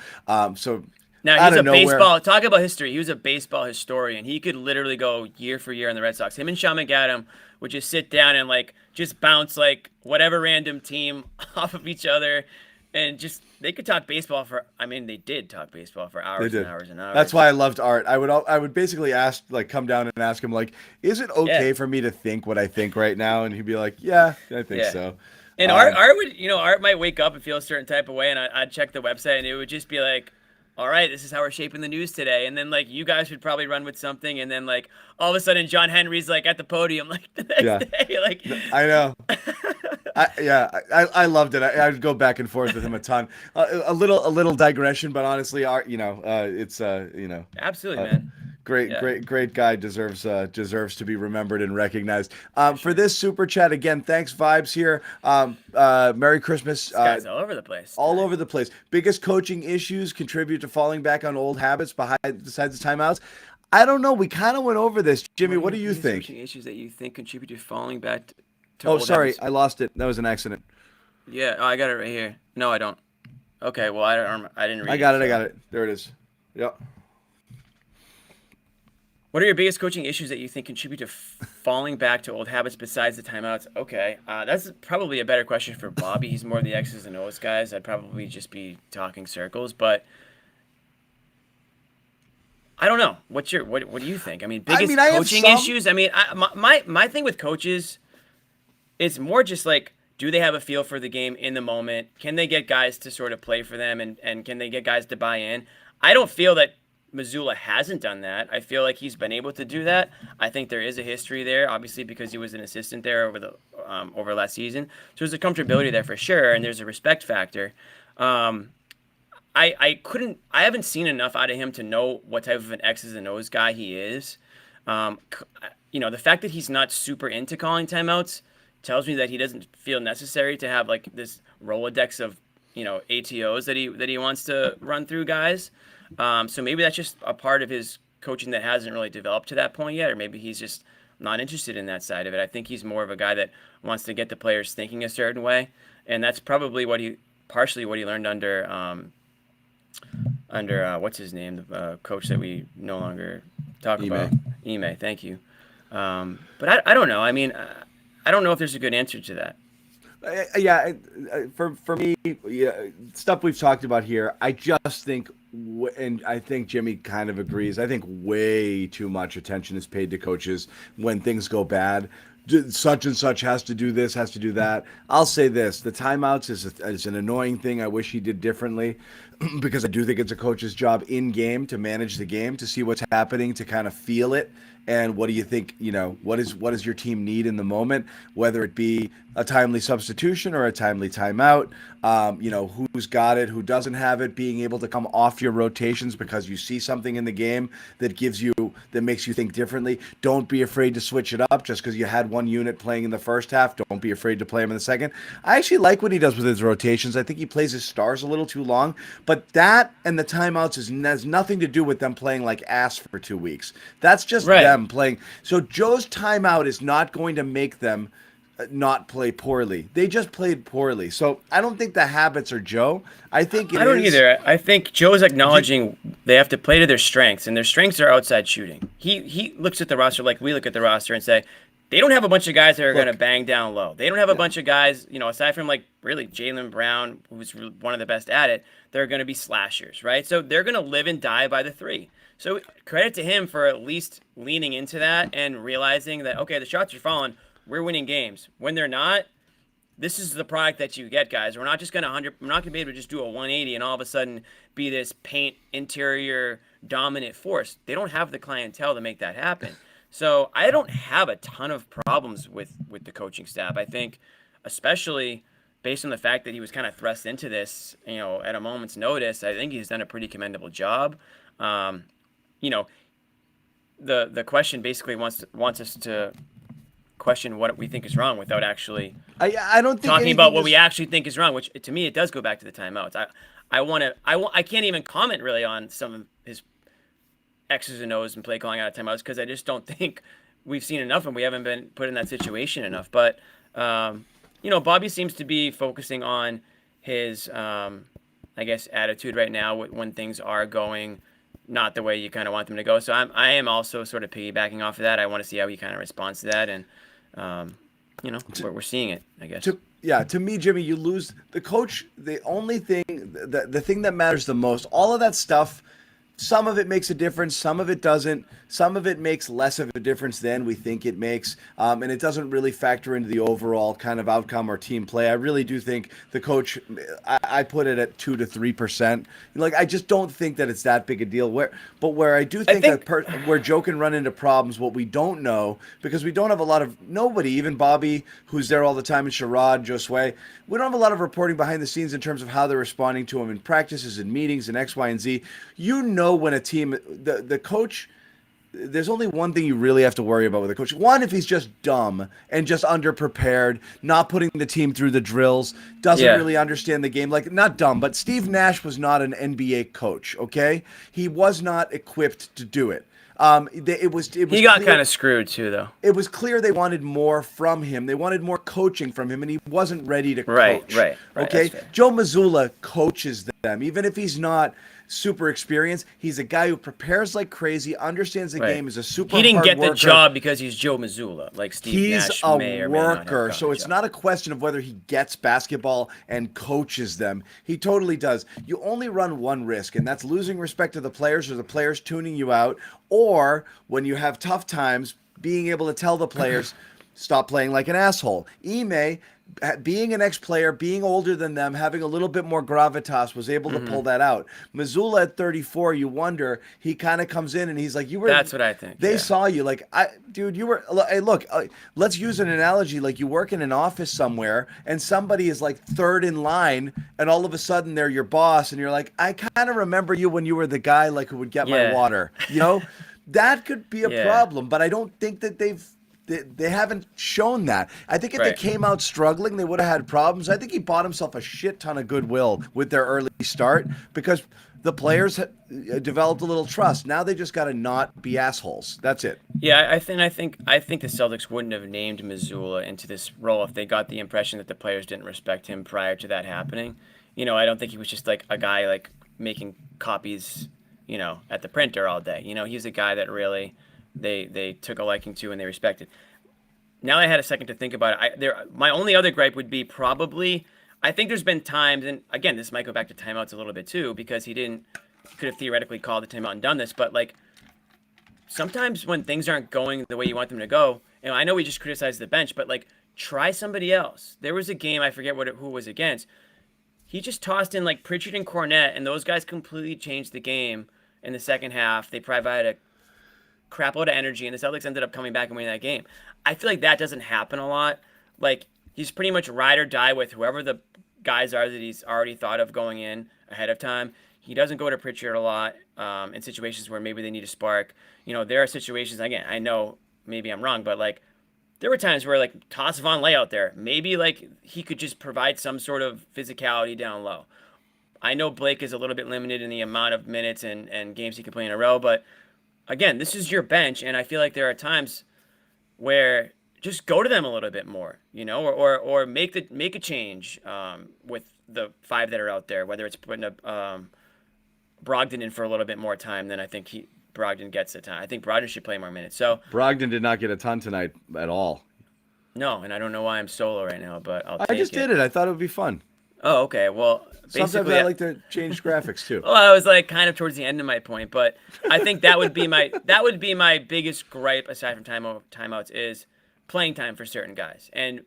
So now he's a baseball. Talk about history. He was a baseball historian. He could literally go year for year on the Red Sox. Him and Sean McAdam would just sit down and just bounce whatever random team off of each other. And they could talk baseball they did talk baseball for hours and hours and hours. That's why I loved Art. I would basically ask, come down and ask him, is it okay for me to think what I think right now? And he'd be like, yeah, I think so. And Art might wake up and feel a certain type of way, and I'd check the website, and it would just be like, all right, this is how we're shaping the news today. And then you guys would probably run with something, and then all of a sudden John Henry's at the podium the next day. I know. I loved it. I would go back and forth with him a ton. A little digression, but honestly, Art, it's absolutely, man. Great guy, deserves to be remembered and recognized. For this super chat again, thanks Vibes here. Merry Christmas. This guy's all over the place. All over the place. Biggest coaching issues contribute to falling back on old habits besides the timeouts. I don't know. We kind of went over this. Jimmy, what do you think? Coaching issues that you think contribute to falling back to old sorry, habits? I lost it. That was an accident. Yeah, I got it right here. No, I don't. Okay, well, I didn't read it. I got it. There it is. Yep. What are your biggest coaching issues that you think contribute to falling back to old habits besides the timeouts? Okay, that's probably a better question for Bobby. He's more of the X's and O's guys. I'd probably just be talking circles, but I don't know. What do you think? Biggest coaching issues? My thing with coaches, it's more just do they have a feel for the game in the moment? Can they get guys to sort of play for them, and can they get guys to buy in? I don't feel that Mazzulla hasn't done that. I feel like he's been able to do that. I think there is a history there, obviously, because he was an assistant there over last season. So there's a comfortability there for sure, and there's a respect factor. I haven't seen enough out of him to know what type of an X's and O's guy he is. The fact that he's not super into calling timeouts tells me that he doesn't feel necessary to have this Rolodex of ATOs that he wants to run through guys. So maybe that's just a part of his coaching that hasn't really developed to that point yet, or maybe he's just not interested in that side of it. I think he's more of a guy that wants to get the players thinking a certain way, and that's probably partially what he learned under what's his name, the coach that we no longer talk about. Ime, thank you. But I don't know. I don't know if there's a good answer to that. For me, stuff we've talked about here, I just think, and I think Jimmy kind of agrees, I think way too much attention is paid to coaches when things go bad. Such and such has to do this, has to do that. I'll say this, the timeouts is an annoying thing I wish he did differently. because I do think it's a coach's job in game to manage the game, to see what's happening, to kind of feel it. And what do you think, what does your team need in the moment, whether it be a timely substitution or a timely timeout, who's got it, who doesn't have it, being able to come off your rotations because you see something in the game that makes you think differently. Don't be afraid to switch it up just because you had one unit playing in the first half. Don't be afraid to play him in the second. I actually like what he does with his rotations. I think he plays his stars a little too long, but that and the timeouts has nothing to do with them playing like ass for 2 weeks. That's just them playing. So Joe's timeout is not going to make them not play poorly. They just played poorly. So I don't think the habits are Joe. I think I don't either. I think Joe's acknowledging they have to play to their strengths, and their strengths are outside shooting. He looks at the roster like we look at the roster and say, they don't have a bunch of guys that are going to bang down low. They don't have a bunch of guys, aside from like really Jaylen Brown, who's one of the best at it, they're going to be slashers, right? So they're going to live and die by the three. So credit to him for at least leaning into that and realizing that, okay, the shots are falling. We're winning games. When they're not, this is the product that you get, guys. We're not going to be able to just do a 180 and all of a sudden be this paint interior dominant force. They don't have the clientele to make that happen. So I don't have a ton of problems with the coaching staff. I think, especially based on the fact that he was kind of thrust into this, at a moment's notice, I think he's done a pretty commendable job. The question basically wants us to question what we think is wrong without actually I don't think talking about what we actually think is wrong, which to me it does go back to the timeouts. I can't even comment really on some of his X's and O's and play calling out of timeouts because I just don't think we've seen enough and we haven't been put in that situation enough. But Bobby seems to be focusing on his attitude right now when things are going not the way you kind of want them to go. So I am also sort of piggybacking off of that. I want to see how he kind of responds to that, and we're seeing it, I guess. To me, Jimmy, you lose the coach. The only thing, the thing that matters the most, all of that stuff, some of it makes a difference, some of it doesn't. Some of it makes less of a difference than we think it makes, and it doesn't really factor into the overall kind of outcome or team play. I really do think the coach, I put it at 2 to 3%. Like, I just don't think that it's that big a deal. Where I do think where Joe can run into problems, what we don't know, because we don't have a lot of, nobody, even Bobby, who's there all the time, and Sherrod, Josue, we don't have a lot of reporting behind the scenes in terms of how they're responding to him in practices and meetings and X, Y, and Z. When a team, the coach, there's only one thing you really have to worry about with a coach. One, if he's just dumb and just underprepared, not putting the team through the drills, doesn't really understand the game. Like, not dumb, but Steve Nash was not an NBA coach, okay? He was not equipped to do it. He got kind of screwed too, though. It was clear they wanted more from him. They wanted more coaching from him, and he wasn't ready to coach. Right. Okay, Joe Mazzulla coaches them, even if he's not super experienced. He's a guy who prepares like crazy, understands the game, is a super hard worker. He didn't get the job because he's Joe Mazzulla, like Steve Nash may or may not have gotten worker, so it's not a question of whether he gets basketball and coaches them. He totally does. You only run one risk, and that's losing respect to the players or the players tuning you out, or when you have tough times, being able to tell the players, stop playing like an asshole. Ime, being an ex-player, being older than them, having a little bit more gravitas, was able to pull that out. Mazzulla at 34, you wonder, he kind of comes in and he's like, that's what I think. They saw you. Like, let's use an analogy. Like, you work in an office somewhere and somebody is like third in line and all of a sudden they're your boss and you're like, I kind of remember you when you were the guy like who would get my water. That could be a problem, but I don't think that they haven't shown that. I think if they came out struggling, they would have had problems. I think he bought himself a shit ton of goodwill with their early start because the players developed a little trust. Now they just got to not be assholes. That's it. Yeah, I think the Celtics wouldn't have named Mazzulla into this role if they got the impression that the players didn't respect him prior to that happening. I don't think he was just like a guy like making copies, at the printer all day. He's a guy that really they took a liking to and they respected. Now I had a second to think about it. My only other gripe would be probably, I think there's been times, and again, this might go back to timeouts a little bit too, because he could have theoretically called the timeout and done this, but like sometimes when things aren't going the way you want them to go, I know we just criticized the bench, but like try somebody else. There was a game, I forget who it was against. he just tossed in like Pritchard and Cornette, and those guys completely changed the game in the second half. They provided a crap load of energy, and the Celtics ended up coming back and winning that game. I feel like that doesn't happen a lot. Like, he's pretty much ride or die with whoever the guys are that he's already thought of going in ahead of time. He doesn't go to Pritchard a lot in situations where maybe they need a spark. There are situations, again, I know maybe I'm wrong, but like there were times where like toss Von Lay out there. Maybe like he could just provide some sort of physicality down low. I know Blake is a little bit limited in the amount of minutes and games he can play in a row, but again, this is your bench, and I feel like there are times where just go to them a little bit more, or make a change with the 5 that are out there, whether it's putting Brogdon in for a little bit more time than I think Brogdon gets at time. I think Brogdon should play more minutes. So Brogdon did not get a ton tonight at all. No, and I don't know why I'm solo right now, but I just did it. I thought it would be fun. Oh, okay. Well, sometimes I like to change graphics too. Well, I was like kind of towards the end of my point, but I think that would be my biggest gripe aside from timeouts is playing time for certain guys and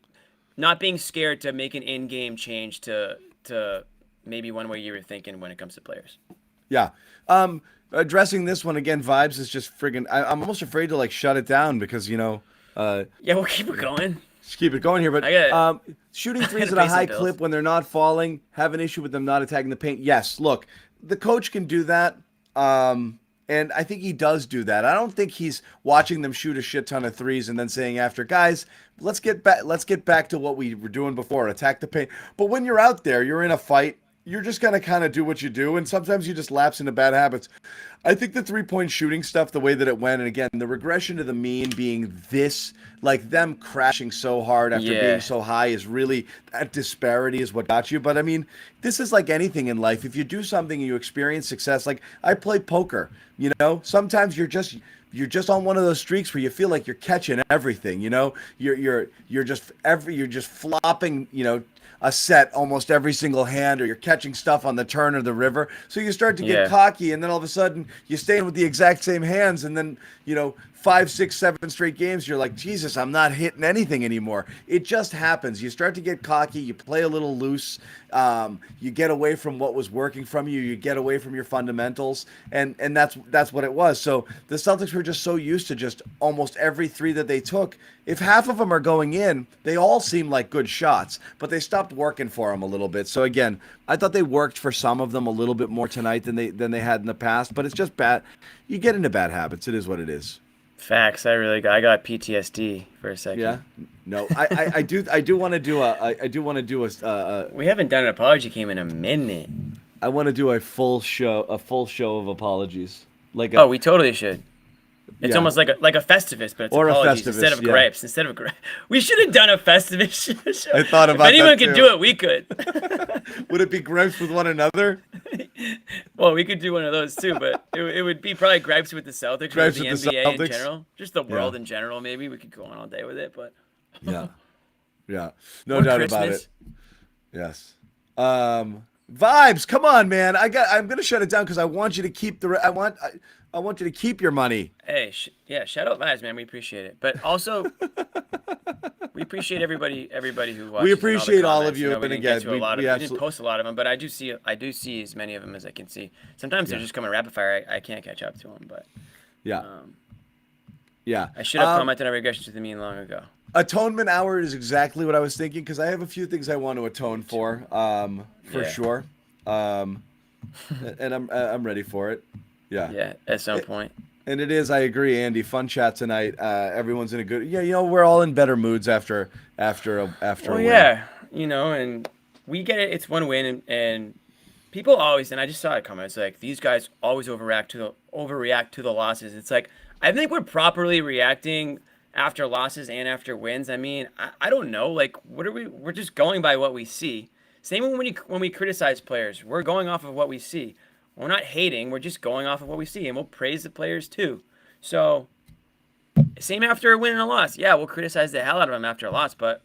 not being scared to make an in-game change to maybe one way you were thinking when it comes to players. Yeah. Addressing this one again, vibes is just friggin'. I'm almost afraid to like shut it down because yeah, we'll keep it going. Just keep it going here, but shooting threes at a high clip when they're not falling, have an issue with them not attacking the paint. Yes, look, the coach can do that, and I think he does do that. I don't think he's watching them shoot a shit ton of threes and then saying after, guys, let's get back to what we were doing before, attack the paint. But when you're out there, you're in a fight. You're just going to kind of do what you do, and sometimes you just lapse into bad habits. I think the three-point shooting stuff, the way that it went, and again, the regression to the mean being this, like them crashing so hard after being so high is really, that disparity is what got you. But, I mean, this is like anything in life. If you do something and you experience success, like I play poker, sometimes you're just on one of those streaks where you feel like you're catching everything, you're just flopping, a set almost every single hand, or you're catching stuff on the turn or the river. So you start to get cocky, and then all of a sudden you stay in with the exact same hands, and then 5, 6, 7 straight games, you're like, Jesus, I'm not hitting anything anymore. It just happens. You start to get cocky, you play a little loose, you get away from what was working from you, you get away from your fundamentals, and that's what it was. So the Celtics were just so used to just almost every three that they took. If half of them are going in, they all seem like good shots, but they stopped working for them a little bit. So again, I thought they worked for some of them a little bit more tonight than they had in the past, but it's just bad. You get into bad habits. It is what it is. Facts. I got PTSD for a second. Yeah. No, I do want to do a. We haven't done an apology game in a minute. I want to do a full show of apologies. We totally should. It's almost like a Festivus, but it's or apologies a Festivus, instead of gripes. Instead of gripes, we should have done a Festivus show. I thought about that. If anyone could do it, we could. Would it be gripes with one another? Well, we could do one of those too, but it would be probably gripes with the Celtics, gripes or the with NBA the in general, just the world in general. Maybe we could go on all day with it, but yeah, no doubt Christmas. about it. Yes. Vibes, come on, man. I'm gonna shut it down because I want you to keep I want you to keep your money. Hey, shout out Vibes, man. We appreciate it, but also we appreciate everybody who watches. We appreciate all of you. We And didn't again, get to we didn't post a lot of them, but I do see as many of them as I can see. Sometimes they're just coming rapid fire. I can't catch up to them, but yeah. I should have commented on regression to the mean long ago. Atonement hour is exactly what I was thinking because I have a few things I want to atone for sure. And I'm ready for it. Yeah, at some point. And it is, I agree, Andy. Fun chat tonight. Everyone's in a good. Yeah, we're all in better moods after a win. Yeah, and we get it. It's one win, and people always. And I just saw a comment. It's like these guys always overreact to the losses. It's like I think we're properly reacting after losses and after wins. I mean, I don't know. Like, what are we? We're just going by what we see. Same when we criticize players. We're going off of what we see. We're not hating. We're just going off of what we see, and we'll praise the players too. So, same after a win and a loss. Yeah, we'll criticize the hell out of them after a loss, but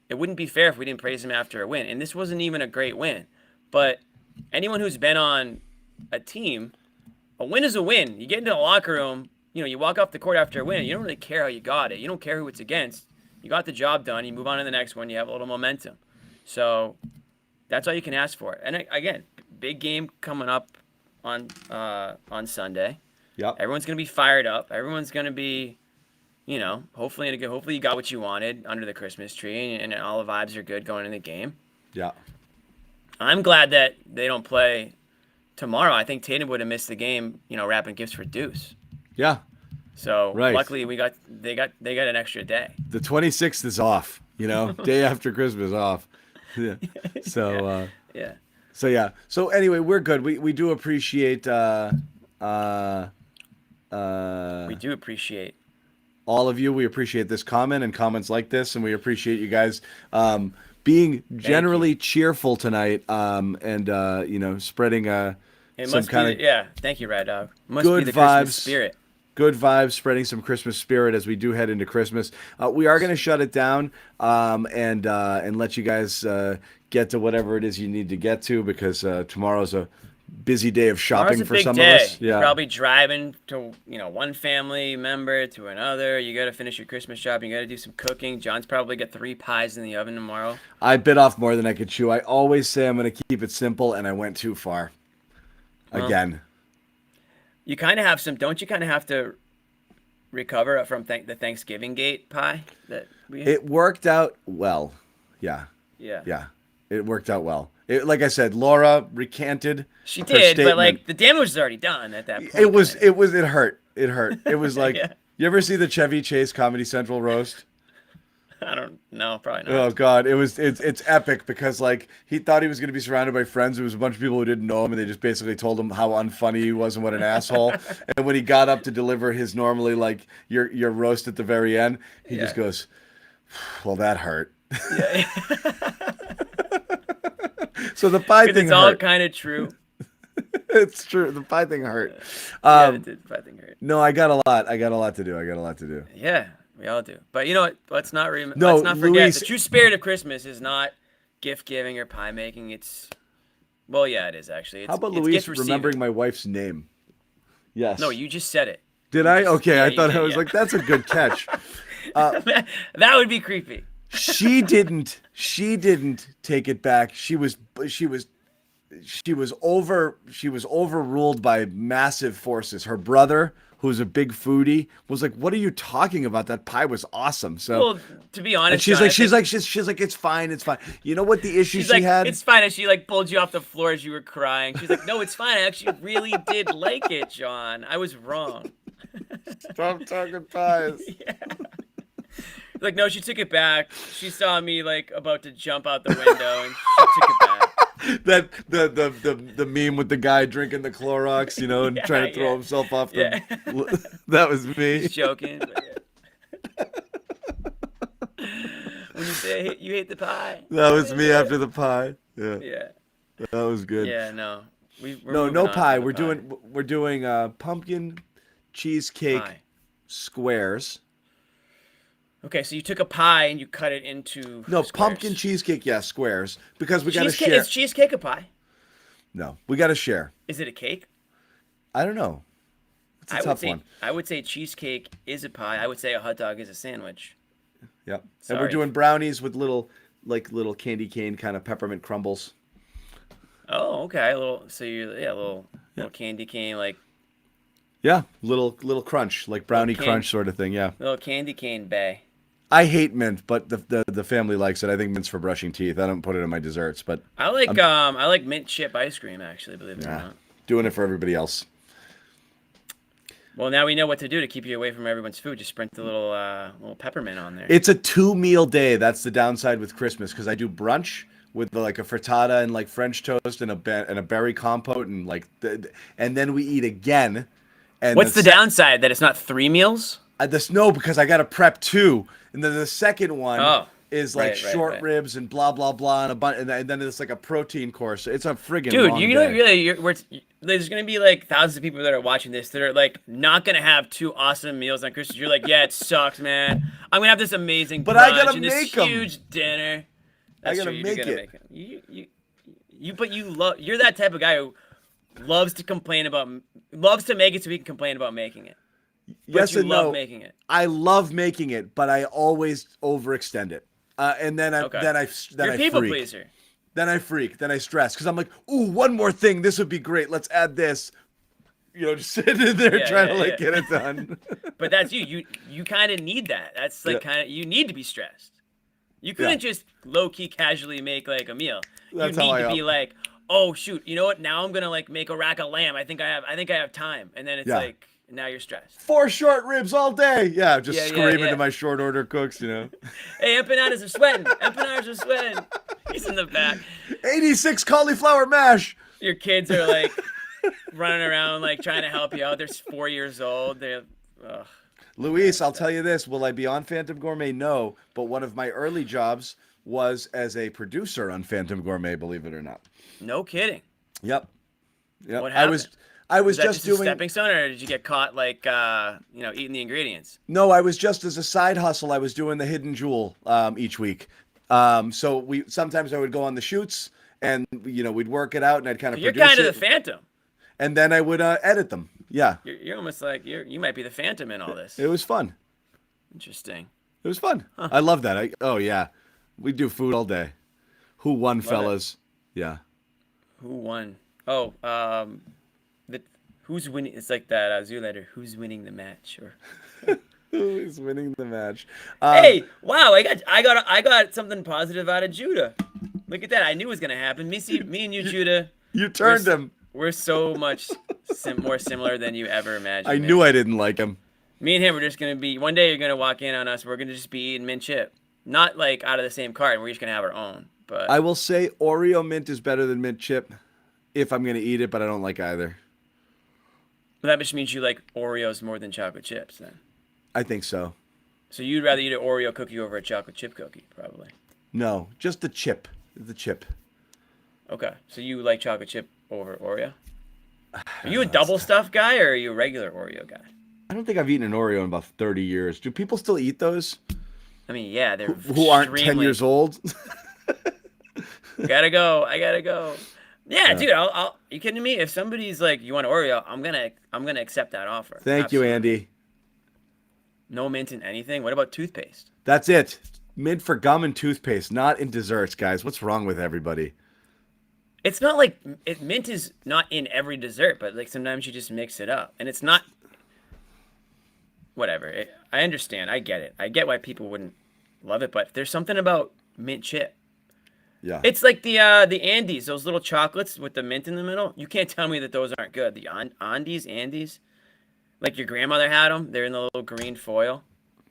it wouldn't be fair if we didn't praise them after a win. And this wasn't even a great win. But anyone who's been on a team, a win is a win. You get into the locker room, you walk off the court after a win, you don't really care how you got it. You don't care who it's against. You got the job done. You move on to the next one. You have a little momentum. So, That's all you can ask for. And again, big game coming up on Sunday. Yep. Everyone's gonna be fired up. Everyone's gonna be, hopefully you got what you wanted under the Christmas tree, and all the vibes are good going in the game. Yeah. I'm glad that they don't play tomorrow. I think Tatum would have missed the game, wrapping gifts for Deuce. Yeah. So Right. luckily they got an extra day. The 26th is off, day after Christmas off. Yeah. So, Yeah. So yeah. So anyway, we're good. We do appreciate We do appreciate all of you. We appreciate this comment and comments like this, and we appreciate you guys being generally cheerful tonight, and spreading it some must kind of thank you, Rad Dog. Must good be the vibes. Christmas spirit. Good vibes, spreading some Christmas spirit as we do head into Christmas. We are going to shut it down and let you guys get to whatever it is you need to get to, because tomorrow's a busy day of shopping for some of us. Yeah. You're probably driving to one family member to another. You got to finish your Christmas shopping. You got to do some cooking. John's probably got 3 pies in the oven tomorrow. I bit off more than I could chew. I always say I'm going to keep it simple, and I went too far. Again. You kind of have don't you kind of have to recover from the Thanksgiving gate pie that we had? It worked out well. Yeah. Yeah. Yeah. It worked out well. Like I said, Laura recanted. She her did, statement. but the damage was already done at that point. It hurt. It hurt. It was like, Yeah. You ever see the Chevy Chase Comedy Central roast? I don't know, probably not. Oh God, it's epic, because he thought he was going to be surrounded by friends. There was a bunch of people who didn't know him, and they just basically told him how unfunny he was and what an asshole. And when he got up to deliver his normally your roast at the very end, he just goes, "Well, that hurt." Yeah. So the pie thing It's all hurt. kind of true. It's true. The pie thing hurt. The pie thing hurt. No, I got a lot. I got a lot to do. Yeah, we all do. But you know what? Let's not forget Luis, the true spirit of Christmas is not gift giving or pie making. It is actually. How about it's Luis gift receiving. remembering my wife's name? Yes. No, you just said it. Did I? Okay, I thought you I was did, like, that's a good catch. That would be creepy. She didn't take it back. She was overruled by massive forces. Her brother, who's a big foodie, was like, "What are you talking about? That pie was awesome." So, Well, to be honest, and she's John, like, it's fine. You know what the issue she's she like, had? it's fine. And she pulled you off the floor as you were crying. She's like, no, it's fine. I actually really did like it, John. I was wrong. Stop talking pies. Yeah. Like, no, she took it back. She saw me about to jump out the window, and she took it back. That the meme with the guy drinking the Clorox, and trying to throw himself off the. Yeah. That was me. He's joking. But when you say you hate the pie. That was me after the pie. Yeah. Yeah. That was good. Yeah. No. We're No moving on pie. from the We're doing pumpkin cheesecake pie. squares. Okay, so you took a pie and you cut it into squares. Pumpkin cheesecake, squares, because we got to share. Is cheesecake a pie? No, we got to share. Is it a cake? I don't know. It's a tough one. I would say cheesecake is a pie. I would say a hot dog is a sandwich. Yep. And Sorry. we're doing brownies with little candy cane kind of peppermint crumbles. Oh, okay. A little candy cane Yeah, little crunch, like brownie crunch sort of thing. Yeah. little candy cane bay. I hate mint, but the family likes it. I think mint's for brushing teeth. I don't put it in my desserts, but I like mint chip ice cream actually, believe it or not. doing it for everybody else. Well, now we know what to do to keep you away from everyone's food. Just sprint the little peppermint on there. It's a 2-meal day. That's the downside with Christmas, because I do brunch with a frittata and French toast and a berry compote and and then we eat again. And What's the downside? That it's not 3 meals? No, because I got to prep 2, and then the second one is short ribs and blah blah blah and a bunch, and then it's a protein course. It's a friggin' Dude, long you know, day. really, there's gonna be thousands of people that are watching this that are not gonna have 2 awesome meals on Christmas. You're yeah, it sucks, man. I'm gonna have this amazing But brunch I gotta and this make 'em. huge dinner. That's I gotta true, make you're it. You're that type of guy who loves to make it so he can complain about making it. Yes you and love no. making it. I love making it, but I always overextend it, and then I Okay. then I You're a people freak. pleaser. Then I freak. Then I stress because I'm like, ooh, one more thing. This would be great. Let's add this. Just sitting in there trying to get it done. But that's you. You kind of need that. That's like you need to be stressed. You couldn't just low key casually make like a meal. That's you need how to be like, oh shoot, you know what? Now I'm gonna like make a rack of lamb. I think I have time. And then it's like now you're stressed. 4 short ribs all day. Yeah, just screaming to my short order cooks. Hey, empanadas are sweating. Empanadas are sweating. He's in the back. 86 cauliflower mash. Your kids are like running around like trying to help you out. They're 4 years old. They're Luis, I'll tell you this. Will I be on Phantom Gourmet? No. But one of my early jobs was as a producer on Phantom Gourmet, believe it or not. No kidding. Yep. What happened? I was that just doing a doing stepping stone, or did you get caught like eating the ingredients? No, I was just as a side hustle. I was doing the hidden jewel each week. So sometimes I would go on the shoots and we'd work it out and I'd kind of You're produce kind of it, the Phantom. and then I would edit them. Yeah. You're almost like you might be the Phantom in all this. It was fun. Interesting. It was fun. Huh. I love that. We do food all day. Who won, fellas? Yeah. Who won? Oh, who's winning? It's like that Zoolander. Who's winning the match? Or who is winning the match? Hey, wow! I got something positive out of Judah. Look at that! I knew it was gonna happen. Me and you, Judah. You turned him. We're so much more similar than you ever imagined. I knew I didn't like him. Me and him are just gonna be. One day you're gonna walk in on us. We're gonna just be eating mint chip, not like out of the same carton. We're just gonna have our own. But I will say Oreo mint is better than mint chip, if I'm gonna eat it. But I don't like either. Well, that just means you like Oreos more than chocolate chips, then. I think so. So you'd rather eat an Oreo cookie over a chocolate chip cookie, probably. No, just the chip. The chip. Okay, so you like chocolate chip over Oreo? Are you a double stuff guy or are you a regular Oreo guy? I don't think I've eaten an Oreo in about 30 years. Do people still eat those? I mean, yeah, they're who aren't 10 years old. I gotta go. Yeah, dude. I'll. You kidding me? If somebody's like, "You want Oreo?" I'm gonna accept that offer. Thank you, Andy. No mint in anything. What about toothpaste? That's it. Mint for gum and toothpaste, not in desserts, guys. What's wrong with everybody? It's not like mint is not in every dessert, but like sometimes you just mix it up, and it's not. Whatever. I understand. I get it. I get why people wouldn't love it, but there's something about mint chip. Yeah. It's like the Andes, those little chocolates with the mint in the middle. You can't tell me that those aren't good. The Andes, like your grandmother had them. They're in the little green foil.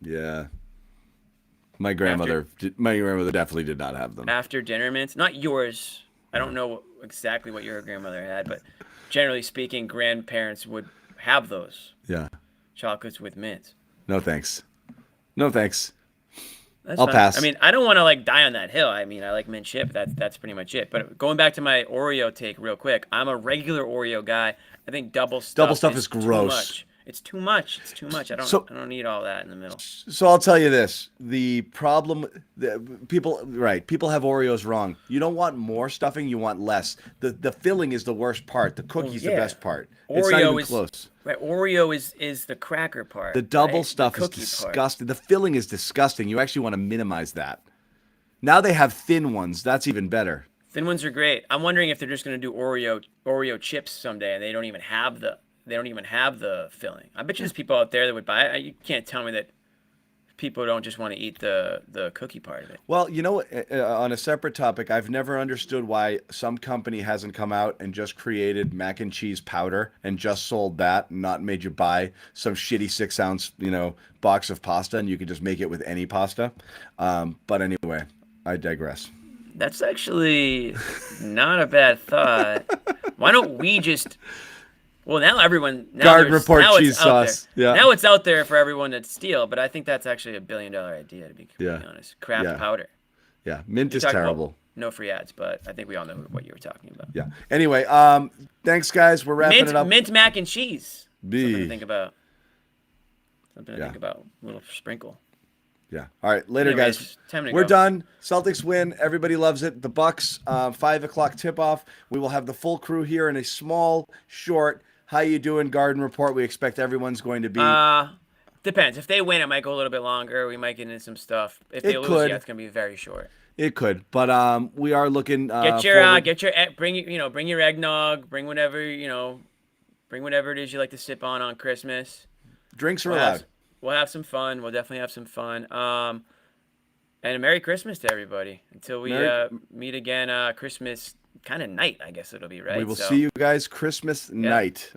Yeah. My grandmother definitely did not have them. After dinner mints, not yours. I don't know exactly what your grandmother had, but generally speaking, grandparents would have those. Yeah. Chocolates with mint. No thanks. No thanks. I'll pass. I mean, I don't want to like die on that hill. I mean, I like mint chip. That's pretty much it. But going back to my Oreo take real quick, I'm a regular Oreo guy. I think double stuff is gross. It's too much. I don't need all that in the middle. So I'll tell you this: the problem, people have Oreos wrong. You don't want more stuffing; you want less. The filling is the worst part. The cookie's the best part. It's not even close. Right, Oreo is the cracker part. The double stuff is disgusting. The filling is disgusting. You actually want to minimize that. Now they have thin ones. That's even better. Thin ones are great. I'm wondering if they're just going to do Oreo chips someday, and they don't even have the filling. I bet you there's people out there that would buy it. You can't tell me that people don't just want to eat the cookie part of it. Well, on a separate topic, I've never understood why some company hasn't come out and just created mac and cheese powder and just sold that and not made you buy some shitty 6-ounce, box of pasta and you could just make it with any pasta. But anyway, I digress. That's actually not a bad thought. Why don't we just... Well, now Garden Report cheese sauce. Yeah. Now it's out there for everyone to steal, but I think that's actually $1 billion idea, to be completely honest. Craft powder. Yeah, mint is terrible. No free ads, but I think we all know what you were talking about. Yeah. Anyway, thanks, guys. We're wrapping it up. Mint mac and cheese. B. Something to think about. A little sprinkle. Yeah. All right. Later, guys. We're done. Celtics win. Everybody loves it. The Bucks, 5 o'clock tip-off. We will have the full crew here in a small, short, how you doing Garden Report. We expect everyone's going to be. Depends. If they win, it might go a little bit longer. We might get into some stuff. If they lose, it's going to be very short. It could, but we are looking. Bring your eggnog, bring whatever it is you like to sip on Christmas. Drinks are allowed. We'll have some fun. We'll definitely have some fun. And a Merry Christmas to everybody until we meet again. Christmas kind of night, I guess it'll be, right? We will see you guys Christmas night.